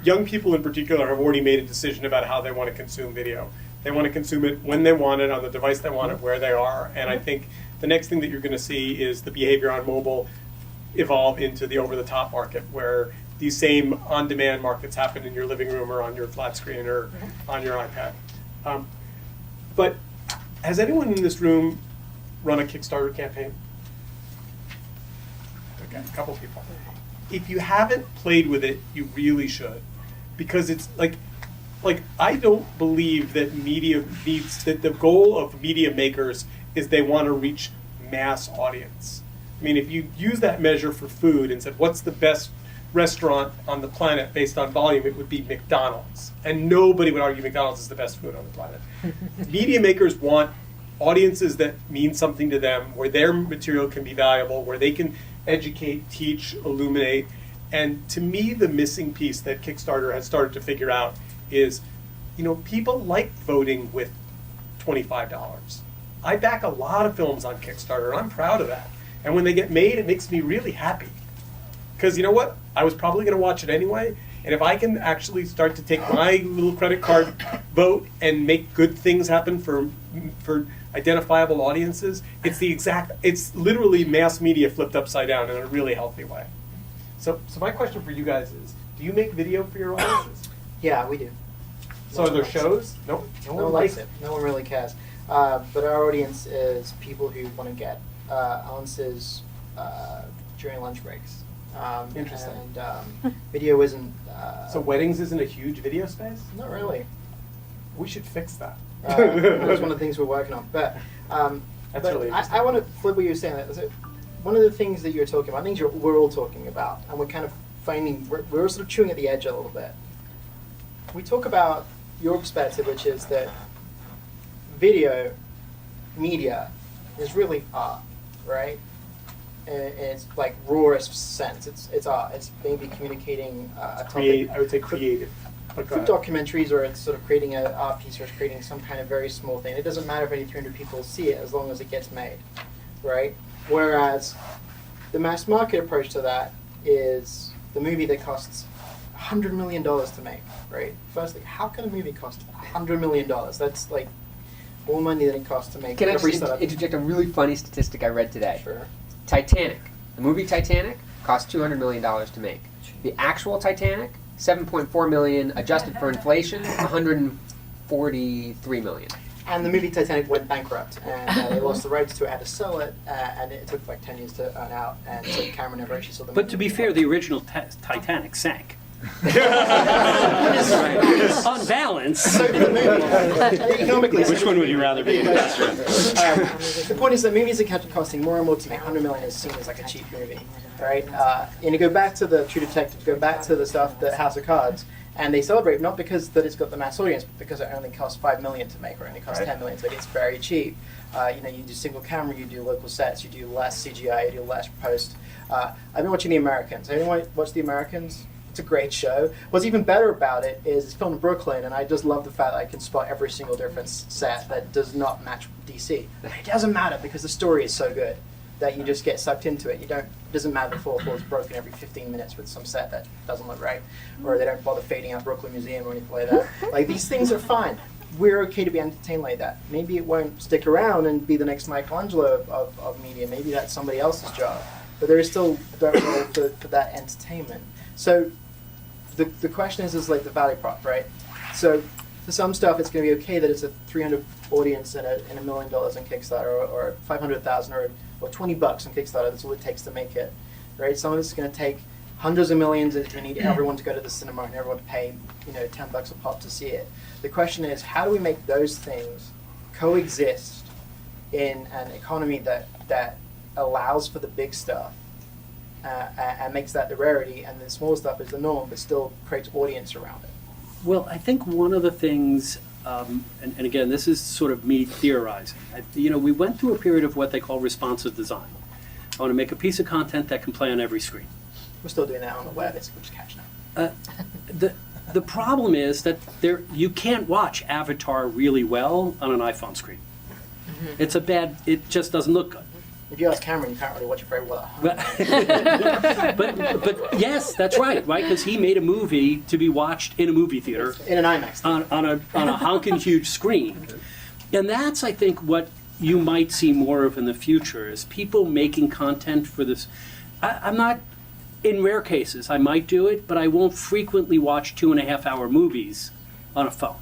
young people in particular have already made a decision about how they want to consume video. They want to consume it when they want it, on the device they want it, where they are. And I think the next thing that you're going to see is the behavior on mobile evolve into the over-the-top market, where these same on-demand markets happen in your living room or on your flat screen or on your iPad. But has anyone in this room run a Kickstarter campaign? Okay, a couple people. If you haven't played with it, you really should, because it's like I don't believe that that the goal of media makers is they want to reach mass audience. I mean, if you use that measure for food and said, what's the best restaurant on the planet based on volume, it would be McDonald's. And nobody would argue McDonald's is the best food on the planet. Media makers want audiences that mean something to them, where their material can be valuable, where they can educate, teach, illuminate. And to me, the missing piece that Kickstarter has started to figure out is, you know, people like voting with $25. I back a lot of films on Kickstarter, and I'm proud of that. And when they get made, it makes me really happy. Because you know what? I was probably going to watch it anyway. And if I can actually start to take my little credit card vote and make good things happen for identifiable audiences, it's literally mass media flipped upside down in a really healthy way. So my question for you guys is, do you make video for your audiences? Yeah, we do. So are there shows? No one likes it. No one really cares. But our audience is people who want to get answers during lunch breaks. Interesting. And video isn't. So weddings isn't a huge video space? Not really. We should fix that. That's one of the things we're working on. But really I want to flip what you were saying. So one of the things that you're talking about, things we're all talking about, and we're kind of finding, we're all sort of chewing at the edge a little bit. We talk about your perspective, which is that video media is really art, right? in its like rawest sense. It's art. It's maybe communicating a topic. I would say creative. But go For ahead. documentaries, or it's sort of creating an art piece, or it's creating some kind of very small thing. It doesn't matter if only 300 people see it as long as it gets made, right? Whereas the mass market approach to that is the movie that costs $100 million to make, right? Firstly, how can a movie cost $100 million? That's like more money than it costs to make Can I every just startup. interject a really funny statistic I read today? Sure. Titanic. The movie Titanic cost $200 million to make. The actual Titanic, $7.4 million, adjusted for inflation, $143 million. And the movie Titanic went bankrupt, and they lost the rights to it, had to sell it, and it took like 10 years to earn out, and so Cameron never actually saw the movie. But to be fair, the original Titanic sank. On balance. So did the movie. Economically, Which one would you rather be? The point is that movies are costing more and more to make. $100 million is seen as like a cheap movie, right? And you go back to the True Detective, go back to the stuff, the House of Cards, and they celebrate not because that it's got the mass audience, but because it only costs $5 million to make, or only costs $10 million, so it's very cheap. You do single camera, you do local sets, you do less CGI, you do less post. I've been watching The Americans. Anyone watch The Americans? It's a great show. What's even better about it is it's filmed in Brooklyn, and I just love the fact that I can spot every single different set that does not match DC. It doesn't matter because the story is so good that you just get sucked into it. It doesn't matter if the fourth wall is broken every 15 minutes with some set that doesn't look right, or they don't bother fading out Brooklyn Museum or anything like that. Like, these things are fine. We're okay to be entertained like that. Maybe it won't stick around and be the next Michelangelo of media. Maybe that's somebody else's job. But there is still a role for that entertainment. So the question is like the value prop, right? So for some stuff, it's going to be okay that it's a 300 audience and $1 million in Kickstarter, or 500,000 or $20 on Kickstarter. That's all it takes to make it, right? Some of it's going to take hundreds of millions, and you need everyone to go to the cinema and everyone to pay $10 a pop to see it. The question is, how do we make those things coexist in an economy that allows for the big stuff and makes that the rarity, and the small stuff is the norm, but still creates audience around it? Well, I think one of the things, and again, this is sort of me theorizing. We went through a period of what they call responsive design. I want to make a piece of content that can play on every screen. We're still doing that on the web. We're just catching up. The problem is that you can't watch Avatar really well on an iPhone screen. It just doesn't look good. If you ask Cameron, you can't really watch it very well. But yes, that's right? Because he made a movie to be watched in a movie theater In an IMAX. on a honking huge screen, and that's, I think, what you might see more of in the future is people making content for this. I'm not. In rare cases, I might do it, but I won't frequently watch 2.5-hour movies on a phone.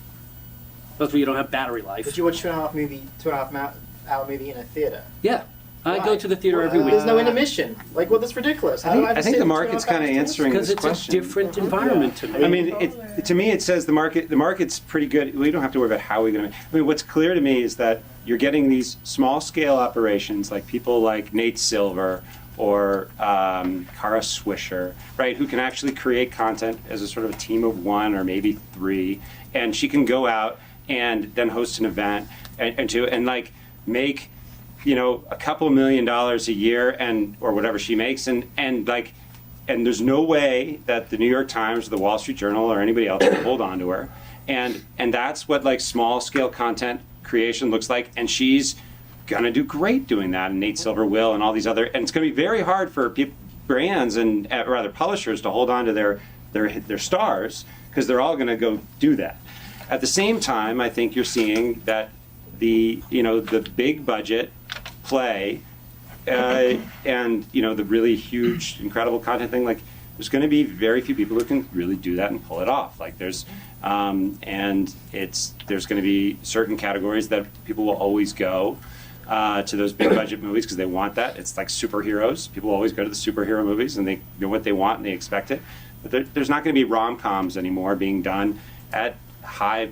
That's where you don't have battery life. Would you watch 2.5 hour movie in a theater? Yeah. I go Why? to the theater Well, every week. There's no intermission. Like, well, that's ridiculous. How do I think the market's kind of answering Because this it's question. a different environment to me. I mean, to me, it says the market's pretty good. We don't have to worry about how we're going to. I mean, what's clear to me is that you're getting these small-scale operations, like people like Nate Silver or Kara Swisher, right, who can actually create content as a sort of a team of 1 or maybe 3, and she can go out and then host an event and like make a couple $1 million a year or whatever she makes, and there's no way that the New York Times or the Wall Street Journal or anybody else can hold on to her, and that's what like small scale content creation looks like, and she's gonna do great doing that, and Nate Silver will, and all these other, and it's gonna be very hard for brands and rather publishers to hold on to their stars, because they're all gonna go do that. At the same time, I think you're seeing that the big budget play and the really huge, incredible content thing, like there's going to be very few people who can really do that and pull it off. Like there's going to be certain categories that people will always go to those big budget movies because they want that. It's like superheroes. People always go to the superhero movies and they know what they want and they expect it. But there's not going to be rom-coms anymore being done at high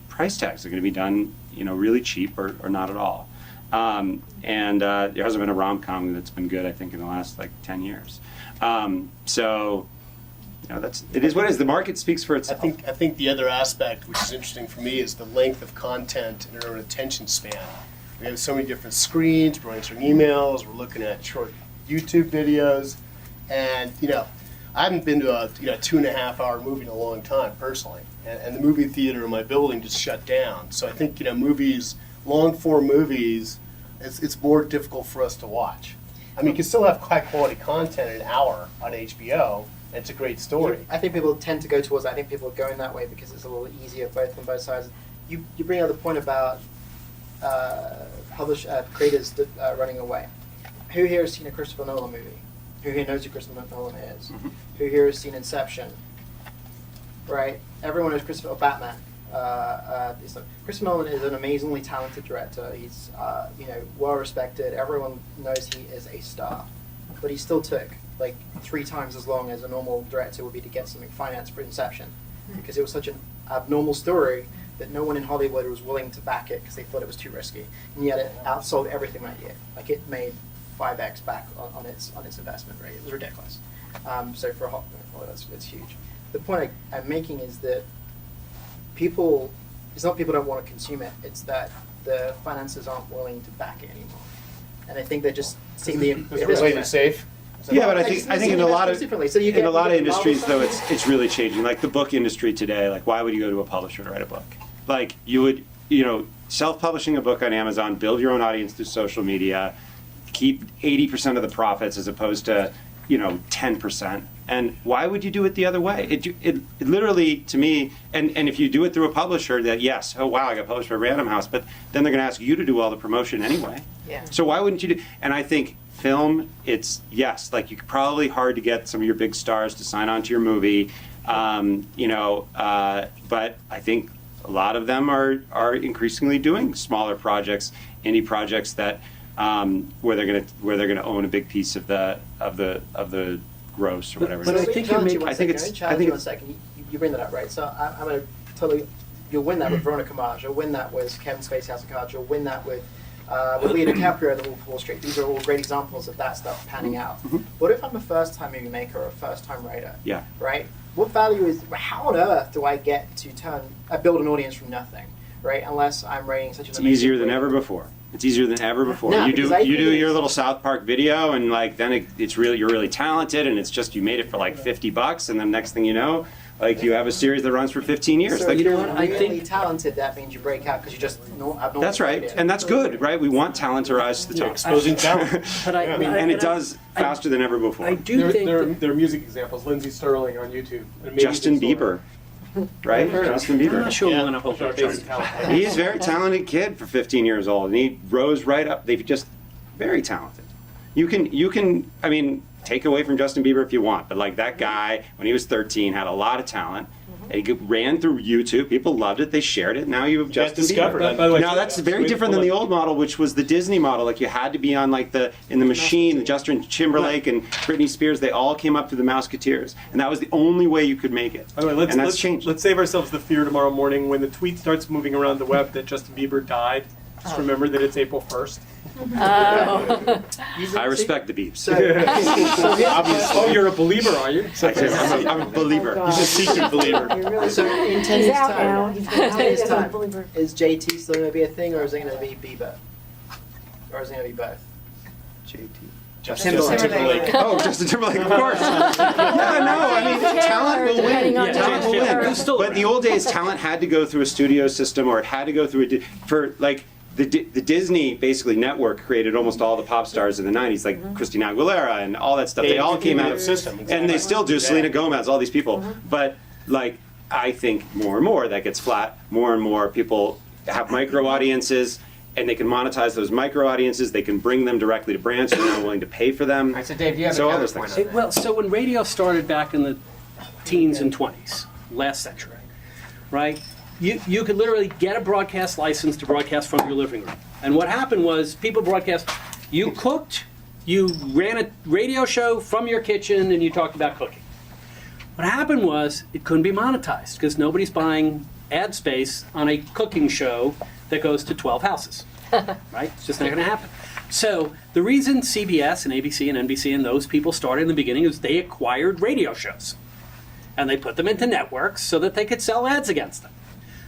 price tags. They're going to be done really cheap or not at all. And there hasn't been a rom-com that's been good, I think, in the last 10 years. So it is what it is. The market speaks for itself. I think the other aspect, which is interesting for me, is the length of content and our attention span. We have so many different screens. We're answering emails. We're looking at short YouTube videos, and I haven't been to a 2.5 hour movie in a long time personally, and the movie theater in my building just shut down. So I think movies, long form movies, it's more difficult for us to watch. I mean, you can still have high quality content in an hour on HBO. And it's a great story. I think people tend to go towards that. I think people are going that way because it's a little easier both on both sides. You bring up the point about creators running away. Who here has seen a Christopher Nolan movie? Who here knows who Christopher Nolan is? Mm-hmm. Who here has seen Inception? Right? Everyone knows Christopher or Batman. Christopher Nolan is an amazingly talented director. He's well respected. Everyone knows he is a star, but he still took like 3 times as long as a normal director would be to get something financed for Inception, because it was such an abnormal story that no one in Hollywood was willing to back it because they thought it was too risky, and yet it outsold everything that year. Like it made 5x back on its investment rate. It was ridiculous. So for Hollywood, that's huge. The point I'm making is that it's not people don't want to consume it, it's that the finances aren't willing to back it anymore. And I think they're just seeing the Playing it safe. Yeah, but I think in a lot of industries though, Marvel it's really changing. Like the book industry today, like why would you go to a publisher to write a book? Like you would, self-publishing a book on Amazon, build your own audience through social media, keep 80% of the profits as opposed to 10%. And why would you do it the other way? It literally, to me, and if you do it through a publisher, that yes, oh wow, I got published by Random House, but then they're going to ask you to do all the promotion anyway. Yeah. So why wouldn't you do? And I think film, it's yes, like you could probably hard to get some of your big stars to sign on to your movie, but I think a lot of them are increasingly doing smaller projects, indie projects that where they're gonna own a big piece of the gross or whatever. But it is. I think you make. I think it's. one second. You bring that up, right? So I'm going to totally. You'll win that with Veronica Mars. You'll win that with Kevin Spacey House of Cards. You'll win that with Leo DiCaprio, The Wolf of Wall Street. These are all great examples of that stuff panning out. What if I'm a first-time movie maker or a first-time writer? Yeah. Right. What value is? How on earth do I get to build an audience from nothing? Right. Unless I'm writing such an. It's easier than ever before. It's easier than ever before. No, you do because your little South Park video, and like then it's really you're really talented, and it's just you made it for like $50, and then next thing you know, like you have a series that runs for 15 years. So like, if you're I really think- talented, that means you break out because you just abnormal. that's right, and that's good, right? We want talent to rise to the top. Exposing talent. But I, and it does faster than ever before. I do think that- There are music examples. Lindsey Sterling on YouTube. an amazing Justin story. Bieber, right? Fair enough. Justin I'm Bieber. not sure we Yeah. want to hold Our our basic charge. talent. He's a very talented kid for 15 years old, and he rose right up. They've just very talented. You can. I mean, take away from Justin Bieber if you want, but like that guy when he was 13 had a lot of talent. And he ran through YouTube. People loved it. They shared it. Now you have Justin discovered. Bieber. By the way, Now that's very different than the old model, which was the Disney model. Like you had to be on like in the machine. The Justin Timberlake and Britney Spears. They all came up through the Mouseketeers, and that was the only way you could make it. By the way, and that's changed. Let's save ourselves the fear tomorrow morning when the tweet starts moving around the web that Justin Bieber died. Just remember that it's April 1st. I respect the beeps. Oh, you're a believer, are you? I'm a believer. He's a secret believer. So in 10 He's years' out now. time, He's in 10 years' out. time, Believer. is JT still going to be a thing, or is it going to be Bieber, or is it going to be both? JT. Justin Timberlake. Timberlake. Oh, Justin Timberlake, of course. Yeah, no, I mean, talent will win. Depending on Talent will Yeah, win. who's still But the around? old days, talent had to go through a studio system, or it had to go through the Disney basically network created almost all the pop stars in the 90s, like Christina Aguilera and all that stuff. They all came out of system, and they still do. Selena Gomez, all these people. But like, I think more and more that gets flat. More and more people have micro audiences, and they can monetize those micro audiences. They can bring them directly to brands who are now willing to pay for them. All right, so Dave, you have So a all those counterpoint things. on that. Well, so when radio started back in the teens and 20s, last century, right? You could literally get a broadcast license to broadcast from your living room. And what happened was people broadcast, you cooked, you ran a radio show from your kitchen, and you talked about cooking. What happened was it couldn't be monetized because nobody's buying ad space on a cooking show that goes to 12 houses, right? It's just not going to happen. So the reason CBS and ABC and NBC and those people started in the beginning is they acquired radio shows. And they put them into networks so that they could sell ads against them.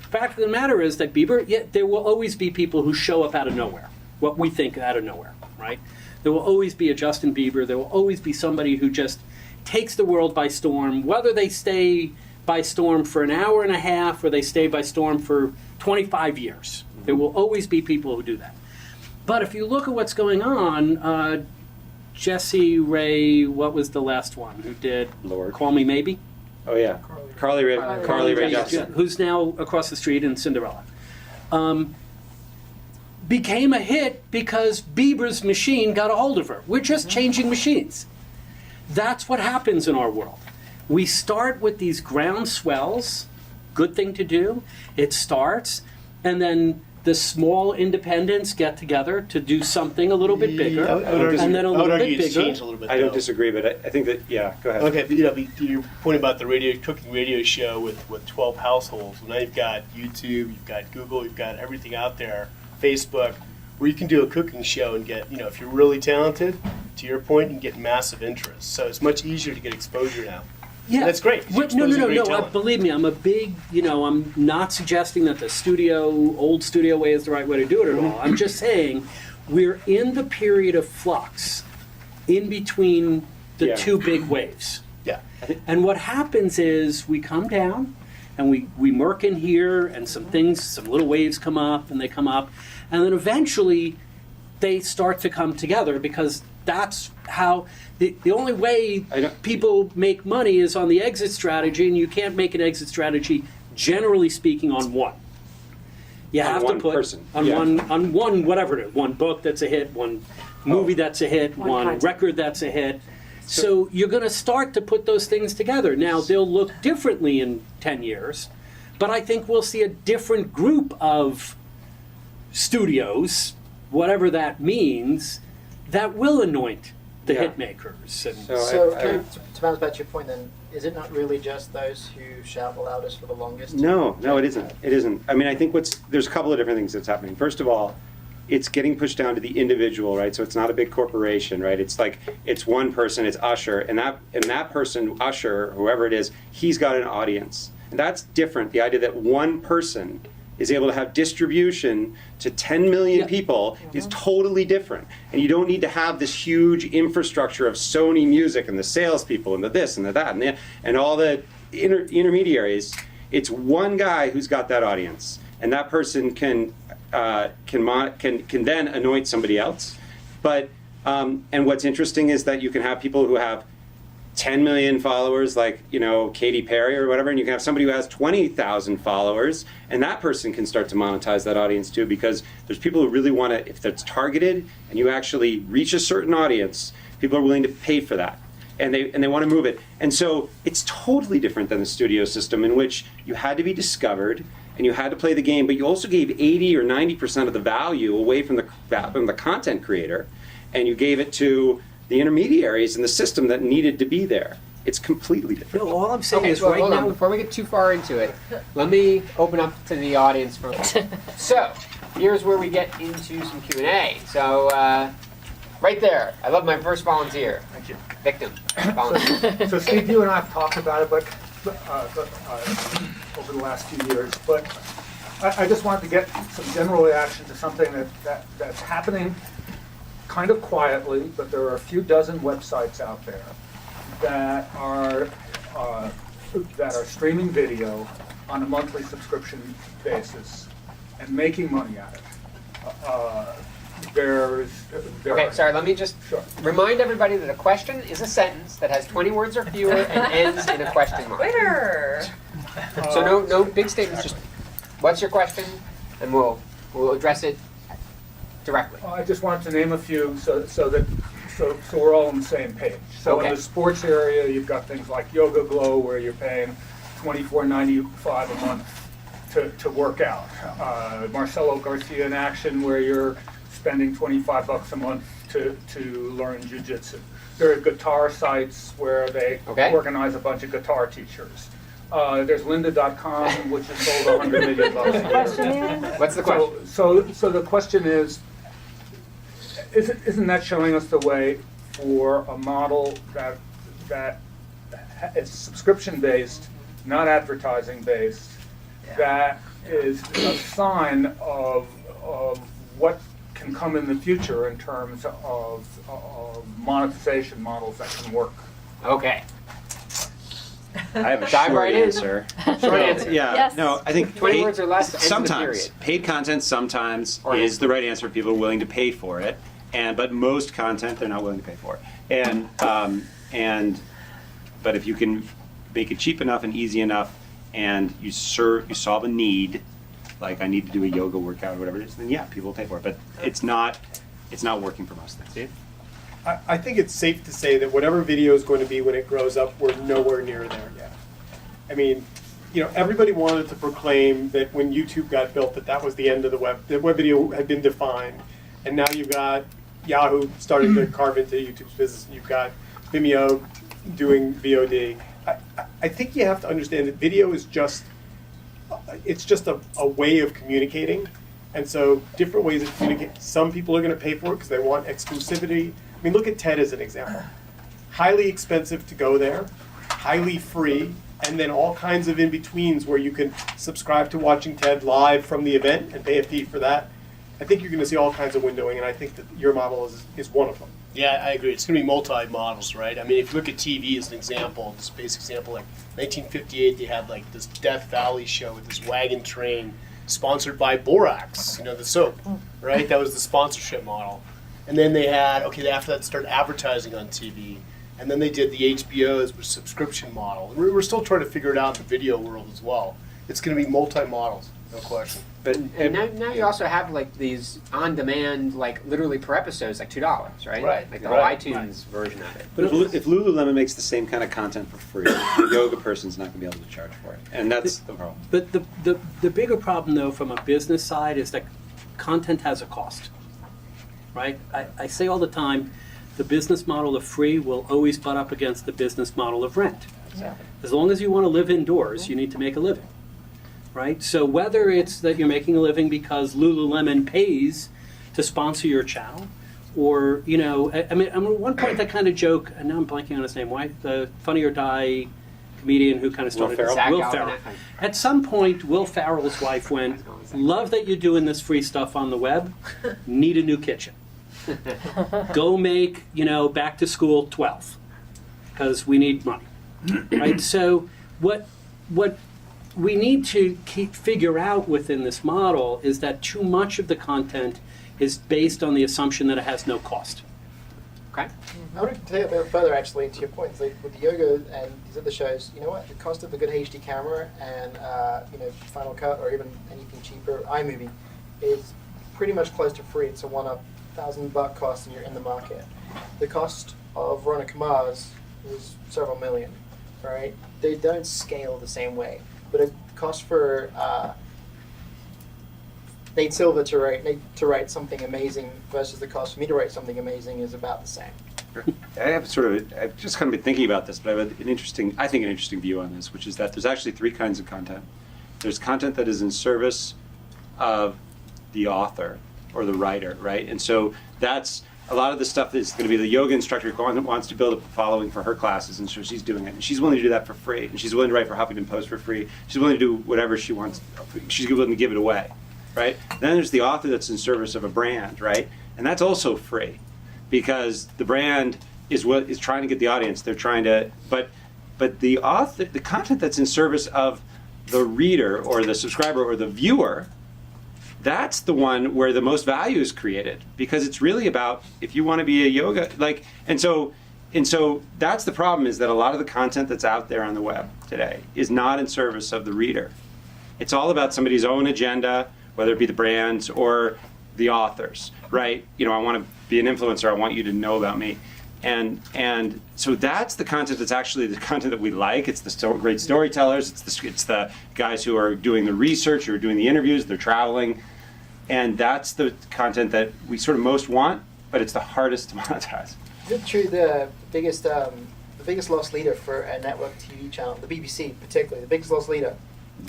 The fact of the matter is that Bieber, there will always be people who show up out of nowhere, what we think out of nowhere, right? There will always be a Justin Bieber. There will always be somebody who just takes the world by storm, whether they stay by storm for an hour and a half or they stay by storm for 25 years. There will always be people who do that. But if you look at what's going on, Jesse Ray, what was the last one who did Lord. Call Me Maybe? Oh yeah, Carly Rae Jepsen. Who's now across the street in Cinderella. Became a hit because Bieber's machine got a hold of her. We're just changing machines. That's what happens in our world. We start with these ground swells, good thing to do. It starts, and then the small independents get together to do something a little bit bigger, and then a little bit bigger. Changed a little bit, I don't though. disagree, but I think that, yeah, go ahead. Okay, but, your point about the cooking radio show with 12 households. Well, now you've got YouTube, you've got Google, you've got everything out there, Facebook, where you can do a cooking show and get, if you're really talented, to your point, and get massive interest. So it's much easier to get exposure now. Yeah, And that's great. 'cause you're No. exposing great talent. Believe me, I'm a big. I'm not suggesting that the old studio way is the right way to do it at all. I'm just saying we're in the period of flux, in between the Yeah. two big waves. Yeah. And what happens is we come down, and we murk in here, and some little waves come up, and they come up, and then eventually they start to come together because that's how the only way people make money is on the exit strategy, and you can't make an exit strategy, generally speaking, on one. You On have one to put person. on Yeah. one whatever it is, one book that's a hit, one movie that's a hit, One one content. record that's a hit. So you're going to start to put those things together. Now they'll look differently in 10 years, but I think we'll see a different group of studios, whatever that means, that will anoint the Yeah. hit makers. And So, to bounce back to your point then, is it not really just those who shout the loudest for the longest? No, it isn't. It isn't. I mean, I think there's a couple of different things that's happening. First of all, it's getting pushed down to the individual, right? So it's not a big corporation, right? It's like, it's one person, it's Usher, and that person, Usher, whoever it is, he's got an audience. And that's different. The idea that one person is able to have distribution to 10 million Yeah. people is totally different. And you don't need to have this huge infrastructure of Sony Music and the salespeople and the this and the that and all the intermediaries. It's one guy who's got that audience, and that person can then anoint somebody else. But and what's interesting is that you can have people who have 10 million followers, like Katy Perry or whatever, and you can have somebody who has 20,000 followers, and that person can start to monetize that audience too, because there's people who really want to, if that's targeted and you actually reach a certain audience, people are willing to pay for that, and they want to move it. And so it's totally different than the studio system, in which you had to be discovered and you had to play the game, but you also gave 80 or 90% of the value away from the content creator, and you gave it to the intermediaries in the system that needed to be there. It's completely different. no, all I'm saying Okay, is so right hold on. now. Before we get too far into it, let me open up to the audience for. So, here's where we get into some Q&A. So, right there, I love my first volunteer. Thank you. Victim. Volunteer. So Steve, you and I have talked about it, but over the last few years, but I just wanted to get some general reaction to something that's happening kind of quietly, but there are a few dozen websites out there that are streaming video on a monthly subscription basis and making money at it. Okay, sorry, let me just Sure. remind everybody that a question is a sentence that has 20 words or fewer and ends in a question mark. Winner! So no big statements, just what's your question, and we'll address it directly. I just wanted to name a few so we're all on the same page. So Okay. in the sports area, you've got things like Yoga Glow, where you're paying $24.95 a month to work out. Marcelo Garcia in Action, where you're spending $25 a month to learn jiu-jitsu. There are guitar sites where they Okay. organize a bunch of guitar teachers. There's lynda.com, which has sold $100 million a year. Question is? What's the question? So the question is, isn't that showing us the way for a model that is subscription-based, not advertising-based, that is a sign of what can come in the future in terms of monetization models that can work. Okay. I have a Dive short right in. answer. Short answer. Yeah, Yes. no, I think 20 words or less, end of the sometimes period. paid content sometimes Or is the right answer. People are willing to pay for it, but most content they're not willing to pay for. But if you can make it cheap enough and easy enough, and you solve a need, like I need to do a yoga workout or whatever it is, then yeah, people will pay for it. But it's not working for most things. I think it's safe to say that whatever video is going to be when it grows up, we're nowhere near there yet. I mean, everybody wanted to proclaim that when YouTube got built, that was the end of the web. The web video had been defined, and now you've got Yahoo starting to carve into YouTube's business. You've got Vimeo doing VOD. I think you have to understand that video is just a way of communicating, and so different ways of communicating. Some people are going to pay for it because they want exclusivity. I mean, look at TED as an example. Highly expensive to go there, highly free, and then all kinds of in-betweens where you can subscribe to watching TED live from the event and pay a fee for that. I think you're going to see all kinds of windowing, and I think that your model is one of them. Yeah, I agree. It's going to be multi-models, right? I mean, if you look at TV as an example, this basic example, like 1958, they had like this Death Valley show with this wagon train sponsored by Borax, the soap, right? That was the sponsorship model. And then they had, after that, started advertising on TV. And then they did the HBO's subscription model. And we're still trying to figure it out in the video world as well. It's going to be multi-models, no question. But And now you also have like these on-demand, like literally per episode, it's like $2, right? Right, Like the right. iTunes version of it. But if Lululemon makes the same kind of content for free, the yoga person's not going to be able to charge for it, and that's the problem. But the bigger problem, though, from a business side, is that content has a cost, right? I say all the time, the business model of free will always butt up against the business model of rent. As long as you want to live indoors, you need to make a living, right? So whether it's that you're making a living because Lululemon pays to sponsor your channel, or, I mean, at one point that kind of joke, and now I'm blanking on his name, why? The Funny or Die comedian who kind of started Will Ferrell? Zach Will Ferrell. Galifianakis. At some point, Will Ferrell's wife went, "Love that you're doing this free stuff on the web. Need a new kitchen. Go make, back to school 12, because we need money." Right? So what we need to figure out within this model is that too much of the content is based on the assumption that it has no cost. Okay. I want to take it a bit further, actually, to your points. Like with the yoga and these other shows, you know what? The cost of a good HD camera and Final Cut or even anything cheaper, iMovie, is pretty much close to free. It's a $1,000 cost, and you're in the market. The cost of Veronica Mars is several million, right? They don't scale the same way, but a cost for Nate Silver to write something amazing versus the cost for me to write something amazing is about the same. I've just kind of been thinking about this, but I have an interesting view on this, which is that there's actually three kinds of content. There's content that is in service of the author or the writer, right? And so that's a lot of the stuff that's going to be the yoga instructor who wants to build a following for her classes, and so she's doing it. And she's willing to do that for free, and she's willing to write for Huffington Post for free. She's willing to do whatever she wants. She's willing to give it away, right? Then there's the author that's in service of a brand, right? And that's also free, because the brand is trying to get the audience. They're trying to, but the author, the content that's in service of the reader or the subscriber or the viewer, that's the one where the most value is created, because it's really about if you want to be a yoga and so that's the problem, is that a lot of the content that's out there on the web today is not in service of the reader. It's all about somebody's own agenda, whether it be the brands or the authors, right? I want to be an influencer. I want you to know about me. And so that's the content that's actually the content that we like. It's the great storytellers. It's the guys who are doing the research, who are doing the interviews, they're traveling. And that's the content that we sort of most want, but it's the hardest to monetize. Is it true the biggest loss leader for a network TV channel, the BBC particularly, the biggest loss leader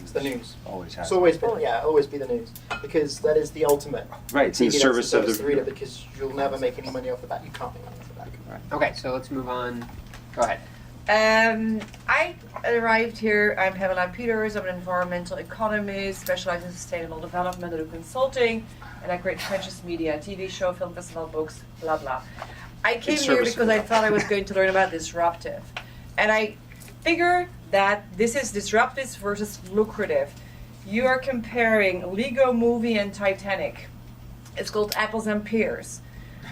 is the news? Always has. It's always been, always be the news, because that is the ultimate. Right, it's in TV that's service of the reader, because you'll never make any money off the back. You can't make money off the back. Right. Okay, so let's move on. Go ahead. I arrived here, I'm Pamela Peters, I'm an environmental economist, specialized in sustainable development, I do consulting, and I create French's media, TV show, film festival, books, blah, blah. I came here because I thought I was going to learn about disruptive. And I figured that this is disruptive versus lucrative. You are comparing Lego Movie and Titanic. It's called Apples and Pears.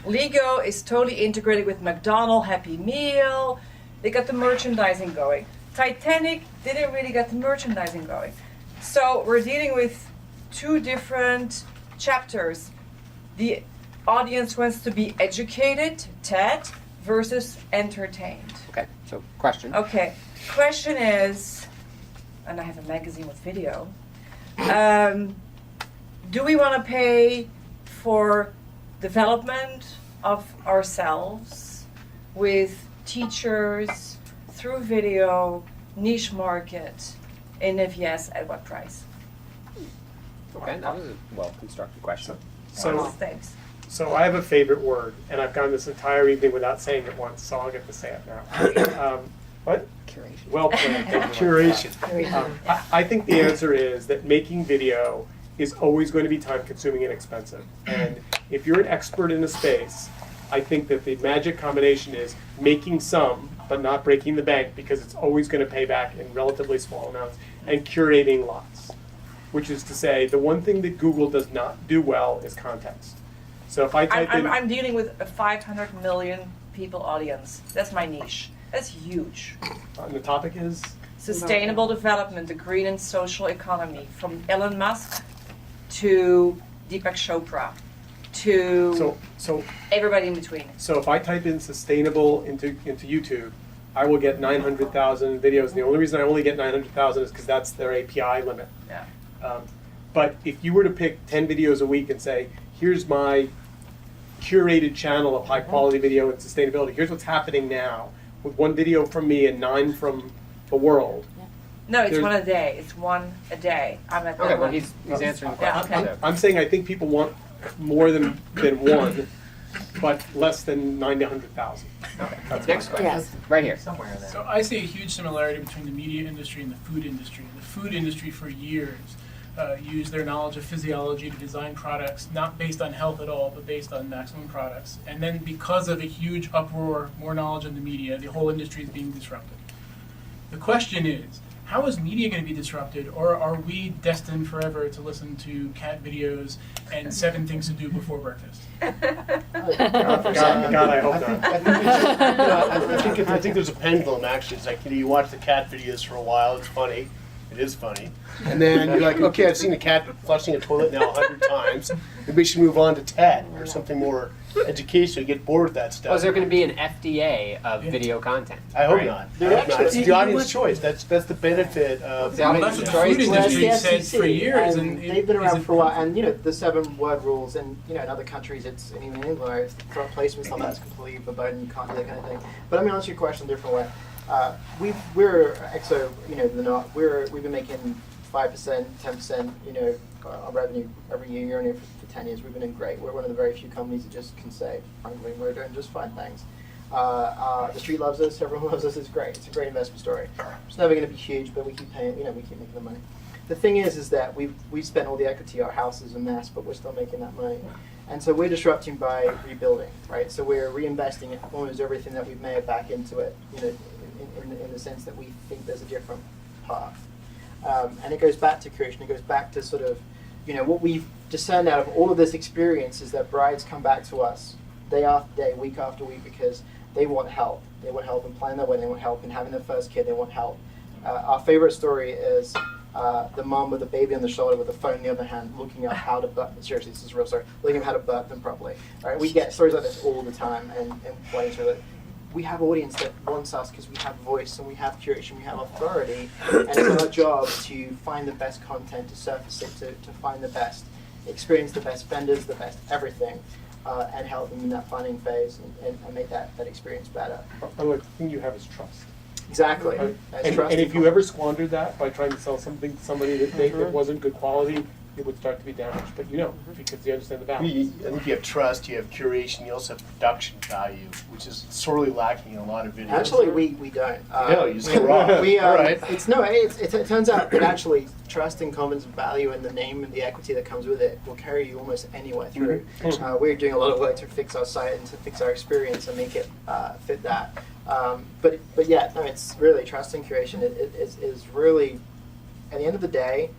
Lego is totally integrated with McDonald's, Happy Meal. They got the merchandising going. Titanic didn't really get the merchandising going. So we're dealing with two different chapters. The audience wants to be educated, TED, versus entertained. Okay, so question. Okay, question is, and I have a magazine with video, do we want to pay for development of ourselves with teachers through video, niche market, and if yes, at what price? Okay, that was a well-constructed question. Thanks. So I have a favorite word, and I've gone this entire evening without saying it once, so I'll get to say it now. What? Curation. Well played. Thank you. Curation. I think the answer is that making video is always going to be time-consuming and expensive. And if you're an expert in a space, I think that the magic combination is making some, but not breaking the bank, because it's always going to pay back in relatively small amounts, and curating lots. Which is to say, the one thing that Google does not do well is context. So if I type in... I'm dealing with a 500 million people audience. That's my niche. That's huge. And the topic is? Sustainable development, the green and social economy, from Elon Musk to Deepak Chopra to So everybody in between. So if I type in sustainable into YouTube, I will get 900,000 videos. And the only reason I only get 900,000 is because that's their API limit. Yeah. But if you were to pick 10 videos a week and say, here's my curated channel of high quality video and sustainability, here's what's happening now, with one video from me and 9 from the world. No, it's There's- one a day. It's one a day. I'm at that Okay, well, one. he's answering the Yeah, question. okay. so- I'm saying I think people want more than one, but less than 9 to 100,000. Okay, next question. Yes. Right here. Somewhere in there. So I see a huge similarity between the media industry and the food industry. The food industry for years used their knowledge of physiology to design products not based on health at all, but based on maximum products. And then because of a huge uproar, more knowledge in the media, the whole industry is being disrupted. The question is, how is media going to be disrupted, or are we destined forever to listen to cat videos and 7 things to do before breakfast? God, I hope not. I think there's a pendulum actually. It's like, you watch the cat videos for a while, it's funny. It is funny. And then you're like, okay, I've seen a cat flushing a toilet now 100 times. Maybe we should move on to TED or something more educational. Get bored with that stuff. Oh, is there going to be an FDA of video content? I hope Right? not. There I hope not. actually- It's the audience choice. That's the benefit of The Well, audience that's what the choice. food industry Well, it's the said for FCC, years. and And they've been around is for a while. And the 7-word rules, and in other countries, it's and even in England, it's product placement stuff that's completely verboten. You can't do that kind of thing. But let me answer your question a different way. We've been making 5%, 10%, our revenue every year on year for 10 years. We've been doing great. We're one of the very few companies that just can say, frankly, we're doing just fine, thanks. The street loves us, everyone loves us, it's great. It's a great investment story. It's never going to be huge, but we keep paying, we keep making the money. The thing is that we've spent all the equity, our house is a mess, but we're still making that money. And so we're disrupting by rebuilding, right? So we're reinvesting almost everything that we've made back into it, in the sense that we think there's a different path. And it goes back to creation, it goes back to sort of, what we've discerned out of all of this experience is that brides come back to us day after day, week after week, because they want help. They want help in planning their wedding, they want help in having their first kid, they want help. Our favorite story is the mom with the baby on the shoulder with the phone in the other hand, looking up how to birth, seriously, this is a real story, looking up how to birth them properly. Right? We get stories like this all the time, and ways where we have an audience that wants us because we have voice and we have curation, we have authority, and it's our job to find the best content, to surface it, to find the best experience, the best vendors, the best everything, and help them in that planning phase and make that experience better. The thing you have is trust. Exactly. And if you ever squandered that by trying to sell something to somebody that wasn't good quality, it would start to be damaged, but you don't, because you understand the balance. I think you have trust, you have curation, you also have production value, which is sorely lacking in a lot of videos. Actually, we don't. No, you just go wrong. We, All right. it turns out that actually trust and commons value and the name and the equity that comes with it will carry you almost anywhere through. We're doing a lot of work to fix our site and to fix our experience and make it fit that. But yeah, no, it's really trust and curation. It is really, at the end of the day,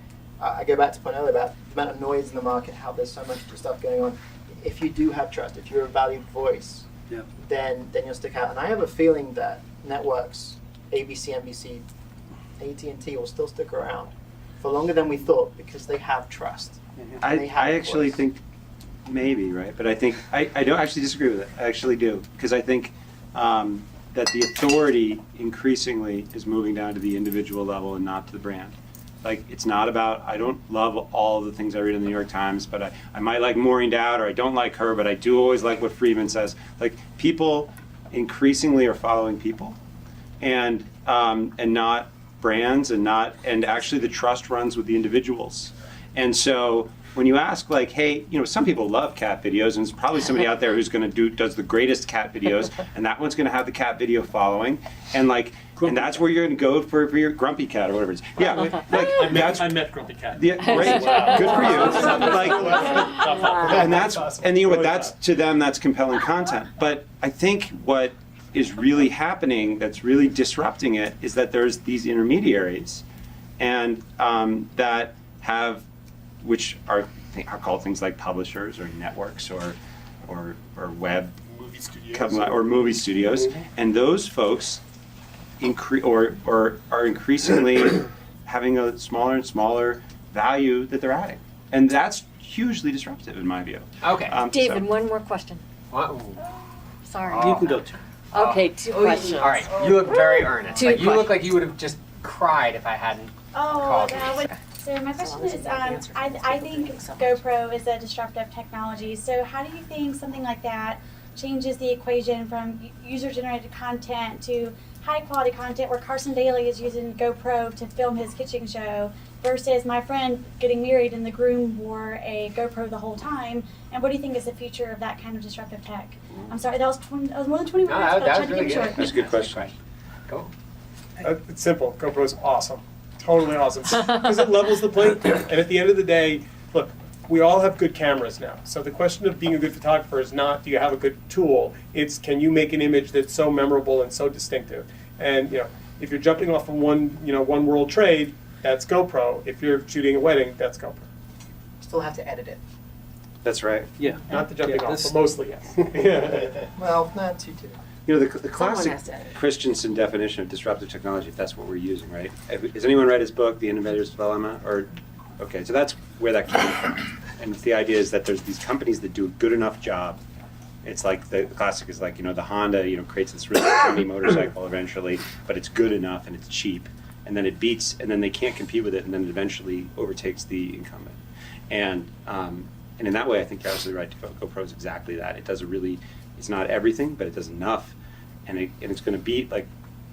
I go back to the point earlier about the amount of noise in the market, how there's so much stuff going on. If you do have trust, if you're a valued voice, then you'll stick out. And I have a feeling that networks, ABC, NBC, AT&T will still stick around for longer than we thought because they have trust. I actually think maybe, right? But I think, I don't actually disagree with it. I actually do. Because I think that the authority increasingly is moving down to the individual level and not to the brand. Like, it's not about, I don't love all of the things I read in the New York Times, but I might like Maureen Dowd, or I don't like her, but I do always like what Friedman says. Like, people increasingly are following people, and not brands, and actually the trust runs with the individuals. And so when you ask, like, hey, some people love cat videos, and there's probably somebody out there who's does the greatest cat videos, and that one's going to have the cat video following, and and that's where you're going to go for your grumpy cat or whatever it is. Yeah, I met Grumpy Cat. Yeah, great. Wow. Good for you. And that's that's to them, that's compelling content. But I think what is really happening, that's really disrupting it, is that there's these intermediaries, and that have, which are called things like publishers or networks or web Movie studios. or movie studios, and those folks are increasingly having a smaller and smaller value that they're adding, and that's hugely disruptive in my view. Okay. David, one more question. Sorry. You can go too. Okay, two questions. All right, you look very earnest. Two Like, you look questions. like you would have just cried if I hadn't called you. So my question is, I think GoPro is a disruptive technology. So how do you think something like that changes the equation from user-generated content to high-quality content where Carson Daly is using GoPro to film his kitchen show versus my friend getting married and the groom wore a GoPro the whole time? And what do you think is the future of that kind of disruptive tech? I'm sorry, that was more than 20 No, minutes, but that I'm was trying to really keep it good. short. That's a good question. Go. It's simple. GoPro's awesome. Totally awesome. Because it levels the playing field. And at the end of the day, look, we all have good cameras now. So the question of being a good photographer is not, do you have a good tool? It's, can you make an image that's so memorable and so distinctive? And if you're jumping off of one world trade, that's GoPro. If you're shooting a wedding, that's GoPro. Still have to edit it. That's right. Yeah. Not the jumping off, this- but mostly yes. Well, not too. The Someone classic has to edit. Christensen definition of disruptive technology, if that's what we're using, right? Has anyone read his book, The Innovator's Dilemma? Okay, so that's where that came from. And the idea is that there's these companies that do a good enough job. It's like the classic is like, the Honda, creates this really funny motorcycle eventually, but it's good enough and it's cheap. And then it beats, and then they can't compete with it, and then it eventually overtakes the incumbent. And in that way, I think you're absolutely right. GoPro is exactly that. It does it's not everything, but it does enough, and it's going to beat like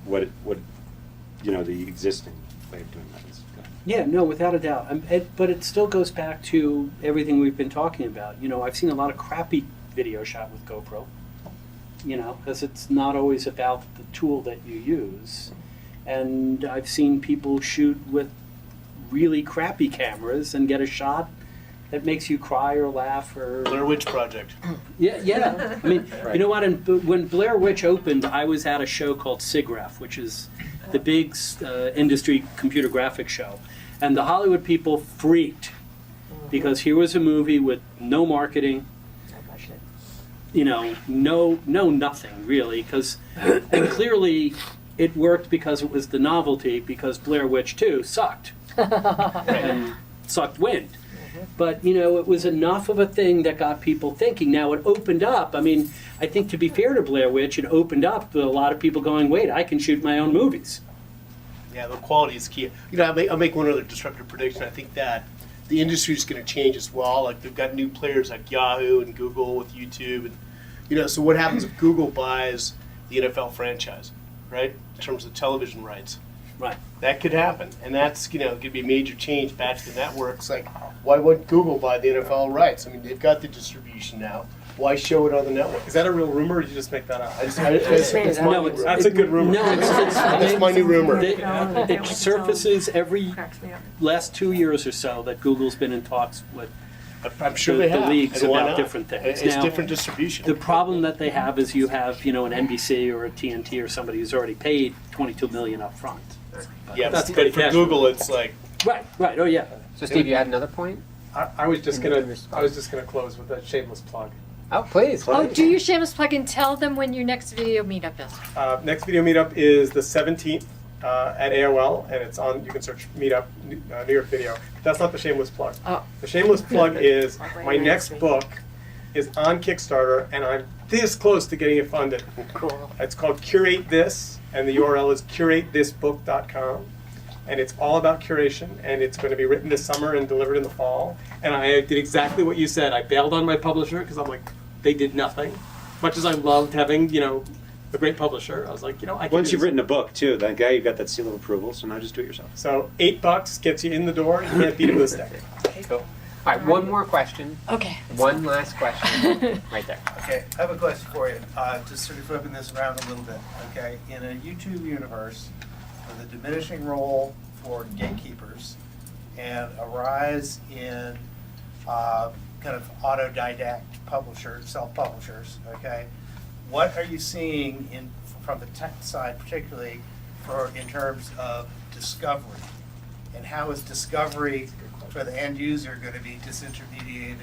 what the existing way of doing that is. Yeah, no, without a doubt. But it still goes back to everything we've been talking about. I've seen a lot of crappy video shot with GoPro, because it's not always about the tool that you use. And I've seen people shoot with really crappy cameras and get a shot that makes you cry or laugh or... Blair Witch Project. Yeah. I mean, Right. You know what? When Blair Witch opened, I was at a show called SIGGRAPH, which is the big industry computer graphics show. And the Hollywood people freaked because here was a movie with no marketing, no nothing really. And clearly it worked because it was the novelty, because Blair Witch 2 sucked. And sucked wind. But, it was enough of a thing that got people thinking. Now, it opened up. I mean, I think to be fair to Blair Witch, it opened up to a lot of people going, wait, I can shoot my own movies. Yeah, the quality is key. I'll make one other disruptive prediction. I think that the industry is going to change as well. Like, they've got new players like Yahoo and Google with YouTube. And, so what happens if Google buys the NFL franchise, right, in terms of television rights? Right. That could happen, and that's going to be a major change back to the networks. Like, why would Google buy the NFL rights? I mean, they've got the distribution now. Why show it on the network? Is that a real rumor, or did you just make that up? It's No, That's a good rumor. No, That's my new rumor. It surfaces every last 2 years or so that Google's been in talks with I'm sure the they have. leagues and why about not? different things. It's Now, different distribution. The problem that they have is you have, an NBC or a TNT or somebody who's already paid $22 million up front. Yeah, That's but petty for cash. Google, it's like Right, oh yeah. So Steve, you had another point? I was just gonna close with a shameless plug. Oh, please. Oh, do your shameless plug and tell them when your next video meetup is. Next video meetup is the 17th at AOL, and it's on. You can search Meetup New York Video. That's not the shameless plug. Oh. The shameless plug is my next book is on Kickstarter, and I'm this close to getting it funded. Cool. It's called Curate This, and the URL is curatethisbook.com. And it's all about curation, and it's going to be written this summer and delivered in the fall. And I did exactly what you said. I bailed on my publisher because I'm like, they did nothing. Much as I loved having, a great publisher, I was like, I can Once do you've this. written a book, too, that guy, you've got that seal of approval, so now just do it yourself. So $8 gets you in the door. You can't beat it with a stick. Cool. All right, one more question. Okay. One last question. Right there. Okay, I have a question for you. Just sort of flipping this around a little bit. Okay, in a YouTube universe, with a diminishing role for gatekeepers and a rise in kind of autodidact publishers, self-publishers. Okay, what are you seeing from the tech side, particularly in terms of discovery, and how is discovery for the end user going to be disintermediated?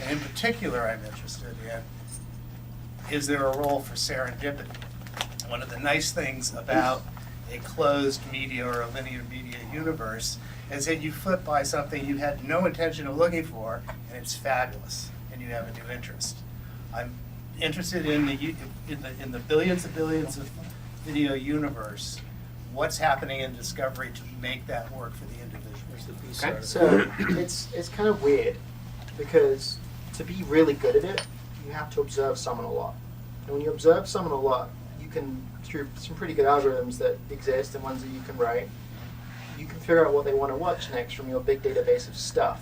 And in particular, I'm interested in, is there a role for serendipity? One of the nice things about a closed media or a linear media universe is that you flip by something you had no intention of looking for, and it's fabulous, and you have a new interest. I'm interested in the billions and billions of video universe. What's happening in discovery to make that work for the individuals? Okay. So it's kind of weird because to be really good at it, you have to observe someone a lot. And when you observe someone a lot, you can, through some pretty good algorithms that exist and ones that you can write, you can figure out what they want to watch next from your big database of stuff.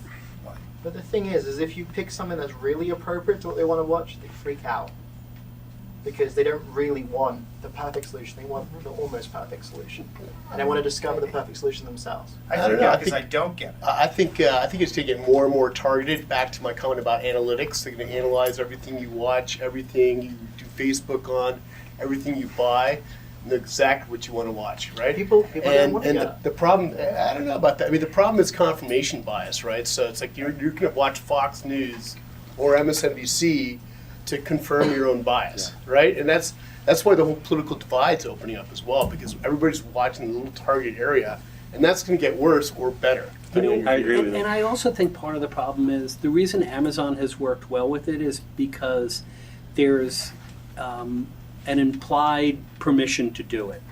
But the thing is if you pick something that's really appropriate to what they want to watch, they freak out. Because they don't really want the perfect solution, they want the almost perfect solution. And they want to discover the perfect solution themselves. I don't know. I don't get it. I think it's to get more and more targeted. Back to my comment about analytics, they're going to analyze everything you watch, everything you do Facebook on, everything you buy, and know exactly what you want to watch, right? People don't want to and get the problem, I don't know about that. I mean, the problem is confirmation bias, right? So it's like you're going to watch Fox News or MSNBC to confirm your own bias, right? And that's why the whole political divide's opening up as well, because everybody's watching the little target area, and that's going to get worse or better. I agree with that. And I also think part of the problem is the reason Amazon has worked well with it is because there's an implied permission to do it.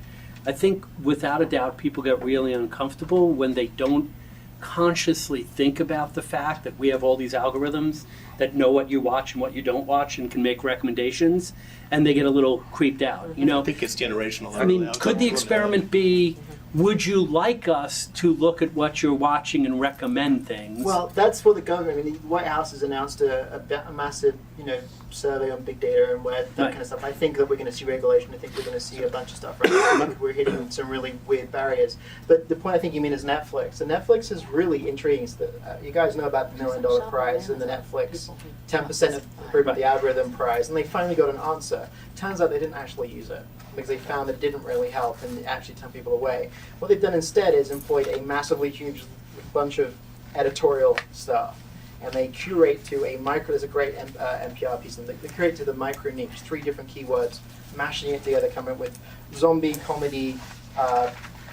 I think without a doubt people get really uncomfortable when they don't consciously think about the fact that we have all these algorithms that know what you watch and what you don't watch and can make recommendations, and they get a little creeped out. You know, I think it's generational. I mean, could the experiment be, would you like us to look at what you're watching and recommend things? Well, that's what the government. I mean, the White House has announced a massive, survey on big data and where that kind of stuff. I think that we're going to see regulation. I think we're going to see a bunch of stuff. Right? We're hitting some really weird barriers. But the point I think you mean is Netflix. And Netflix is really intriguing. You guys know about the $1 million prize and the Netflix 10% improvement the algorithm prize, and they finally got an answer. Turns out they didn't actually use it because they found it didn't really help and it actually turned people away. What they've done instead is employed a massively huge bunch of editorial stuff, and they curate to a micro. There's a great NPR piece, and they curate to the micro niche, 3 different keywords, mashing it together, coming up with zombie, comedy,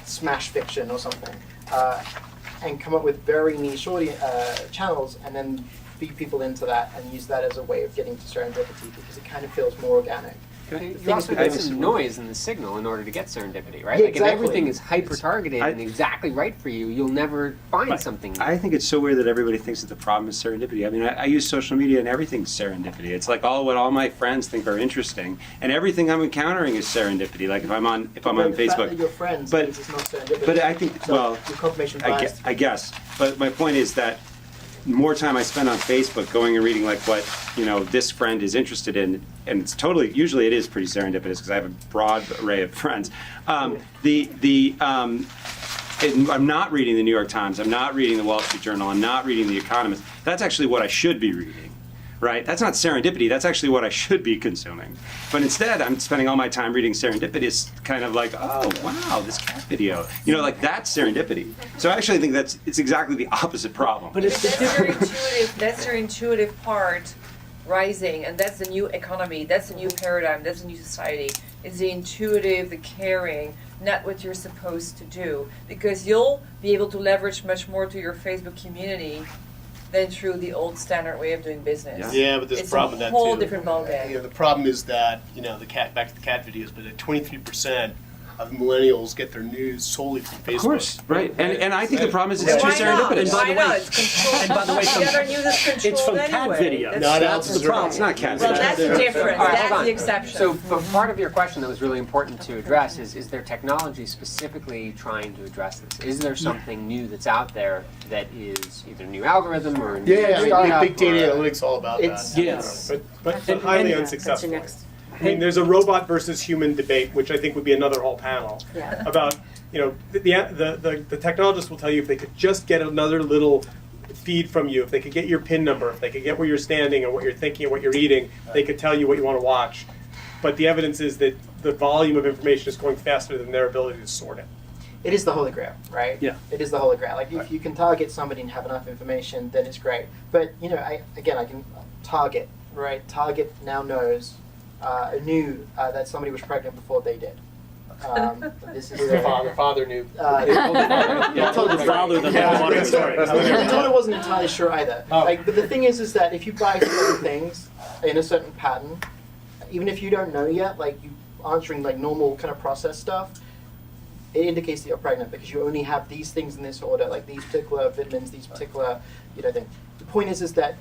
smash fiction or something, and come up with very niche channels, and then feed people into that and use that as a way of getting to serendipity because it kind of feels more organic. You also get some noise in the signal in order to get serendipity, right? Yeah, like exactly. if everything is hyper-targeted and exactly right for you, you'll never find something new. I think it's so weird that everybody thinks that the problem is serendipity. I mean, I use social media and everything's serendipity. It's like what all my friends think are interesting, and everything I'm encountering is serendipity. Like if I'm on The fact Facebook, that you're friends but means it's not serendipity. but I think So well, your confirmation I bias. guess. But my point is that more time I spend on Facebook going and reading like what this friend is interested in, and it's totally usually it is pretty serendipitous because I have a broad array of friends. I'm not reading the New York Times. I'm not reading the Wall Street Journal. I'm not reading The Economist. That's actually what I should be reading. Right? That's not serendipity. That's actually what I should be consuming. But instead, I'm spending all my time reading serendipity. It's kind of like, oh, wow, this cat video. Like that's serendipity. So I actually think it's exactly the opposite problem. But it's That's your intuitive part rising, and that's the new economy, that's the new paradigm, that's the new society. It's the intuitive, the caring, not what you're supposed to do. Because you'll be able to leverage much more to your Facebook community than through the old standard way of doing business. Yeah, but there's a problem with that It's a whole too. different ballgame. The problem is that back to the cat videos, but 23% of millennials get their news solely from Facebook. Of course, right. And I think the problem is Why it's too not? serendipitous. Why not? It's controlled. And by the way, the other news is controlled it's from cat anyway. video. That's, Not that's else the problem. It's not cat Well, video. that's the difference. All right, That's hold on. the exception. So, but part of your question that was really important to address is there technology specifically trying to address this? Is there something new that's out there that is either a new algorithm or a new startup big data or- analytics all about It's- that. Yes. But highly unsuccessful. I mean, there's a robot versus human debate, which I think would be another whole panel about, the technologists will tell you if they could just get another little feed from you, if they could get your PIN number, if they could get where you're standing and what you're thinking and what you're eating, they could tell you what you want to watch. But the evidence is that the volume of information is going faster than their ability to sort it. It is the holy grail, right? Yeah. It is the holy grail. Like if you can target somebody and have enough information, then it's great. But I can target, right? Target now knew that somebody was pregnant before they did. This is The father knew. Yeah, told the father that Yeah, sorry. The daughter wasn't entirely sure either. Oh. But the thing is that if you buy certain things in a certain pattern, even if you don't know yet, like you answering like normal kind of process stuff, it indicates that you're pregnant because you only have these things in this order, like these particular vitamins, these particular things. The point is that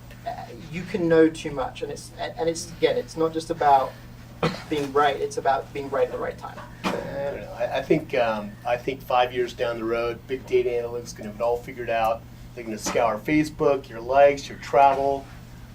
you can know too much, and it's again, it's not just about being right; it's about being right at the right time. I don't know. I think 5 years down the road, big data analytics is going to have it all figured out. They're going to scour Facebook, your likes, your travel,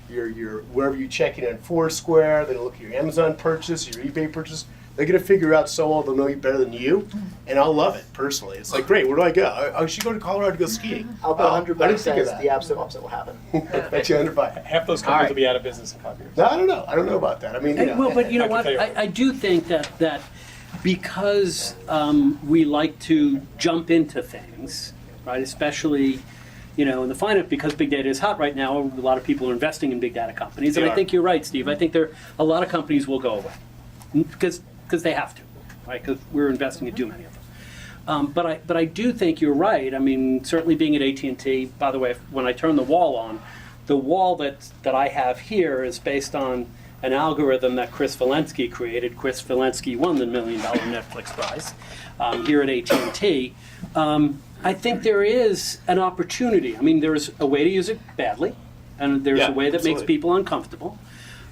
your wherever you check in on Foursquare. They're going to look at your Amazon purchase, your eBay purchase. They're going to figure out so well they'll know you better than you, and I'll love it personally. It's like, great, where do I go? I should go to Colorado to go skiing. I'll bet $100 I didn't think of says that. the absolute opposite will happen. Bet you $100. Half those companies will be out of business in 5 years. No, I don't know. I don't know about that. I mean, Well, but you know I can what? tell you what. I do think that because we like to jump into things, right? Especially, in the finance, because big data is hot right now. A lot of people are investing in big data companies, and They I are. think you're right, Steve. I think a lot of companies will go away because they have to, right? Because we're investing in too many of them. But I do think you're right. I mean, certainly being at AT&T. By the way, when I turn the wall on, the wall that I have here is based on an algorithm that Chris Valensky created. Chris Valensky won the $1 million Netflix prize here at AT&T. I think there is an opportunity. I mean, there's a way to use it badly, and there's a way that makes absolutely. people uncomfortable,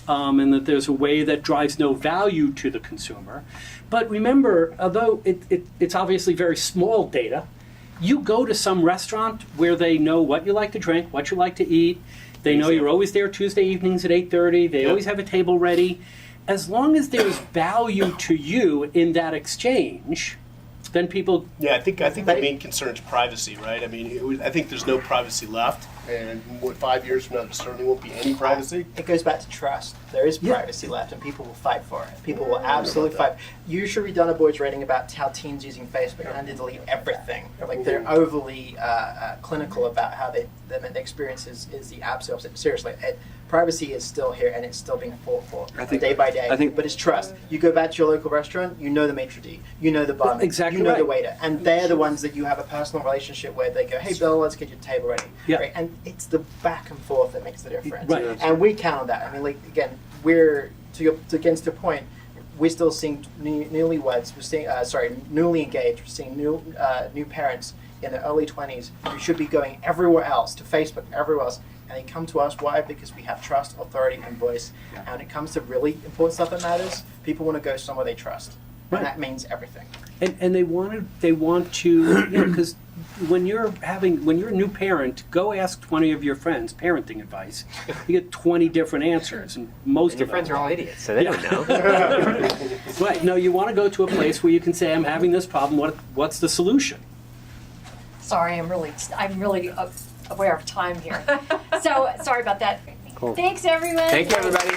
and that there's a way that drives no value to the consumer. But remember, although it's obviously very small data, you go to some restaurant where they know what you like to drink, what you like to eat. They know you're always there Tuesday evenings at 8:30. They always have a table ready. As long as there's value to you in that exchange, then people. Yeah, I think the main concern is privacy, right? I mean, I think there's no privacy left, and 5 years from now, there certainly won't be any privacy. It goes back to trust. There is privacy left, and people will fight for it. People will absolutely fight. You should read Donna Boyd's rating about how teens using Facebook and they delete everything. Like they're overly clinical about how the experience is the absolute opposite. Seriously, privacy is still here, and it's still being fought for day by day. But it's trust. You go back to your local restaurant, you know the maitre d', you know the barman, Exactly you know the right. waiter, and they're the ones that you have a personal relationship with. They go, "Hey, Bill, let's get your table ready." Yeah. Right? And it's the back and forth that makes the difference. Right. And we count on that. I mean, like again, we're against your point. we're still seeing newlyweds, we're seeing, newly engaged, we're seeing new parents in their early 20s who should be going everywhere else, to Facebook, everywhere else, and they come to us. Why? Because we have trust, authority, and voice. And when it comes to really important stuff that matters, people want to go somewhere they trust. Right. And that means everything. And they want to, you know, because when you're a new parent, go ask 20 of your friends parenting advice. You get 20 different answers, and most And your of friends them are all idiots, so they don't know. Right. No, you want to go to a place where you can say, I'm having this problem, what's the solution? Sorry, I'm really aware of time here. So, sorry about that. Cool. Thanks, everyone. Thank you, everybody.